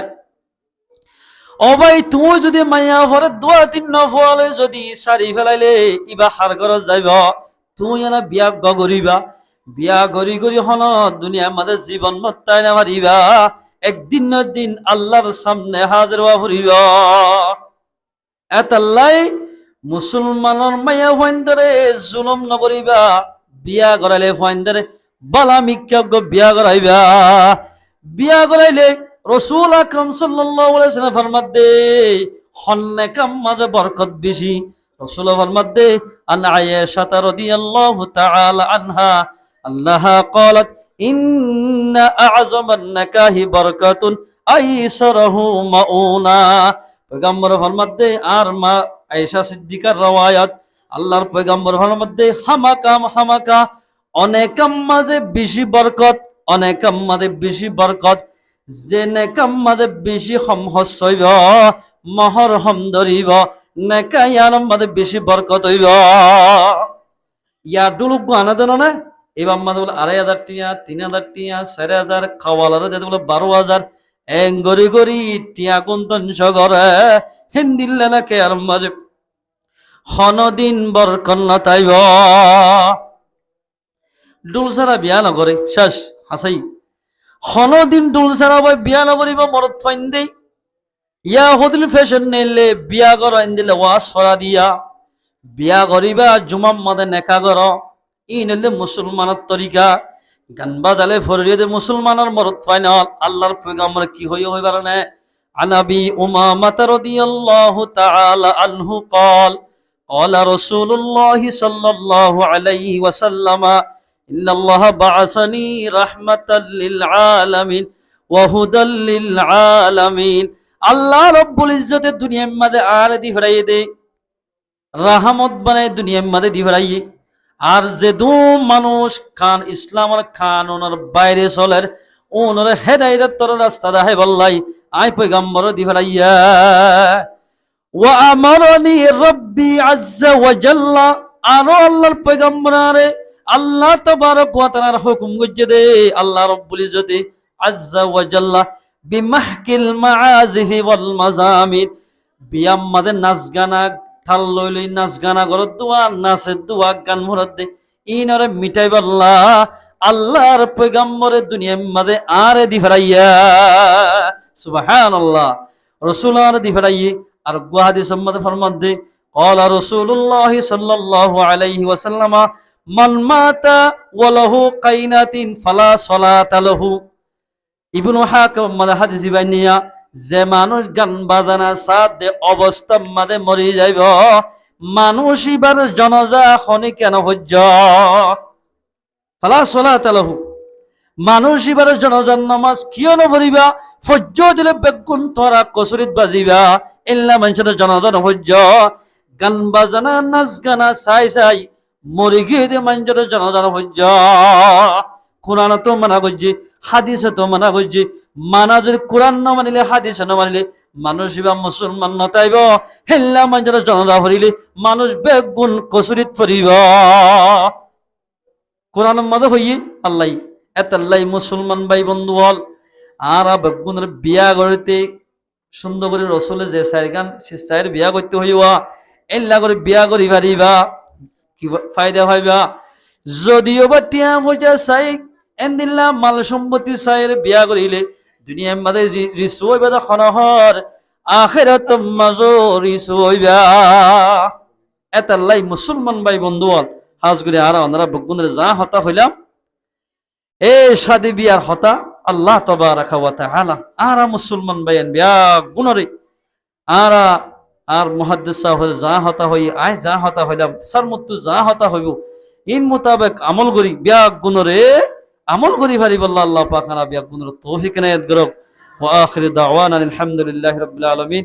ও ভাই তুই যদি মাইয়া ভরে দোয়া তিন নফলে যদি সারি ফেলাইলে ইবা হার ঘর যাইব তুই এনা বিয়া গরিবা বিয়া গরি গরি হন দুনিয়ার মাঝে জীবন মত্তাই না মারিবা একদিন না দিন আল্লাহর সামনে হাজির হওয়া ফুরিবা এতাল্লাই মুসলমানের মাইয়া ফাইন্দরে জুলুম নকরিবা বিয়া করাইলে ফাইন্দরে বালা মিক্কাগ্য বিয়া করাইবা বিয়া করাইলে রসুল আকরাম সাল্লাল্লাহু আলাইহি ওয়াসাল্লাম ফরমাত দে হন্নে কাম মাঝে বরকত বেশি রসুল ফরমাত দে আন আয়েশা রাদিয়াল্লাহু তাআলা আনহা আল্লাহা قالت ان اعظم النكاح بركه ايسره مؤونا পয়গম্বর ফরমাত দে আর মা আয়েশা সিদ্দিকার রওয়ায়াত আল্লাহর পয়গম্বর ফরমাত দে হামাকা অনেকাম মাঝে বেশি বরকত অনেকাম মাঝে বেশি বরকত যে নেকাম মাঝে বেশি হস হইব মহর হম ধরিব নেকা ইয়ার মাঝে বেশি বরকত হইব ইয়ার ডুলুক আনা দেন না এবার মাঝে বলে 2,500 টিয়া 3,000 টিয়া 4,000 খাওয়ালারে যেতে বলে 12,000 গরি গরি টিয়া কুন্তন সগরে হিন্দিল্লা না কে আর মাঝে হনদিন বরকন্না তাইব ডুল সারা বিয়া নগরে শেষ হাসাই হনদিন ডুল সারা বই বিয়া নগরিব মরত ফাইন দেই ইয়া হদিল ফ্যাশন নেলে বিয়া কর দিলে ওয়াস ফরা দিয়া বিয়া করিবা জুমাম মাদে নেকা কর ই নেলে মুসলমানের তরিকা গান বাজালে ফরিয়ে মুসলমানের মরত ফাইনাল আল্লাহর পয়গম্বর কি হইবার না আনাবি উমামা রাদিয়াল্লাহু তাআলা আনহু قال قال رسول الله صلى الله عليه وسلم إن الله بعثني رحمة للعالمين وهدى للعالمين আল্লাহ রব্বুল ইজ্জতে দুনিয়ার মধ্যে আর দি ফরাই দে রহমত বানায় দুনিয়ার মধ্যে দি ফরাই আর যে দু মানুষ খান ইসলামের কানুনের বাইরে চলের ওনর হেদায়েতের রাস্তা দেখাই বললাই আই পয়গম্বর দি ফরাইয়া ওয়া আমারনি রব্বি আজ্জা ওয়া জাল্লা আর আল্লাহর পয়গম্বরে আল্লাহ তাবারক ওয়া তাআলার হুকুম গজ্জে দে আল্লাহ রব্বুল ইজ্জতে আজ্জা ওয়া জাল্লা বিমাহকিল মাআজিহি ওয়াল মাজামির বিয়াম মাদে নাচ গানা থাল লইলই নাচ গানা করত দোয়া নাচের দোয়া গান মুরাদ দে ইনরে মিটাই বল্লা আল্লাহর পয়গম্বরে দুনিয়ার মাদে আরে দি ফরাইয়া সুবহানাল্লাহ রাসূল আর দি ফরাইয়ে আর হাদিস মধ্যে ফরমান দে قال رسول الله صلى الله عليه وسلم من مات وله قينات فلا صلاة له ইবনু হাকিম মাদে হাদিস বানিয়া যে মানুষ গান বাজানা সাথ দে অবস্থা মাদে মরি যাইব মানুষ ইবার জানাজা খনি কেন হজ্জ ফালা সালাত লাহু মানুষ ইবার জানাজার নামাজ কিয় নপড়িবা ফজ্জ দিলে বেগুন তোরা কসরিত বাজিবা ইল্লা মানুষের জানাজা হজ্জ গান বাজানা নাচ গানা চাই চাই মরি গিয়ে দে মানুষের জানাজা হজ্জ কোরআন তো মানা করছে হাদিসে তো মানা করছে মানা যদি কোরআন না মানিলে হাদিসে না মানিলে মানুষ বা মুসলমান নতাইব হেল্লা মানুষের জনতা ভরিলে মানুষ বেগুন কসুরিত ফরিব কোরআন মধ্যে হইয়ে আল্লাহ এতাল্লাই মুসলমান ভাই বন্ধু হল আর বেগুনের বিয়া করতে সুন্দর করে রসুলে যে চাই গান সে চাইয়ের বিয়া করতে হইবা এল্লা করে বিয়া করি পারিবা কি ফায়দা হইবা যদিও বা টিয়া পয়সা চাই এনদিল্লা মাল সম্পত্তি চাইয়ের বিয়া করিলে দুনিয়ার মাঝে রিসু হইবা খনহর আখিরাত মাজো রিসু হইবা এতাল্লাই মুসলমান ভাই বন্ধু হল হাজ করে আর ওনারা বগুনের যা হতা হইলাম এ শাদি বিয়ার হতা আল্লাহ তাবারাকা ওয়া তাআলা আর মুসলমান ভাইয়ান বিয়া গুণরে আর মুহাদ্দিস সাহেব যা হতা হই আয় যা হতা হইলাম সরমুত্তু যা হতা হইব ইন মোতাবেক আমল করি বিয়া গুণরে আমল করি পারি বল্লা আল্লাহ পাক বিয়া গুণর তৌফিক এনায়েত করুক ওয়া আখির দাওয়ানা আলহামদুলিল্লাহি রাব্বিল আলামিন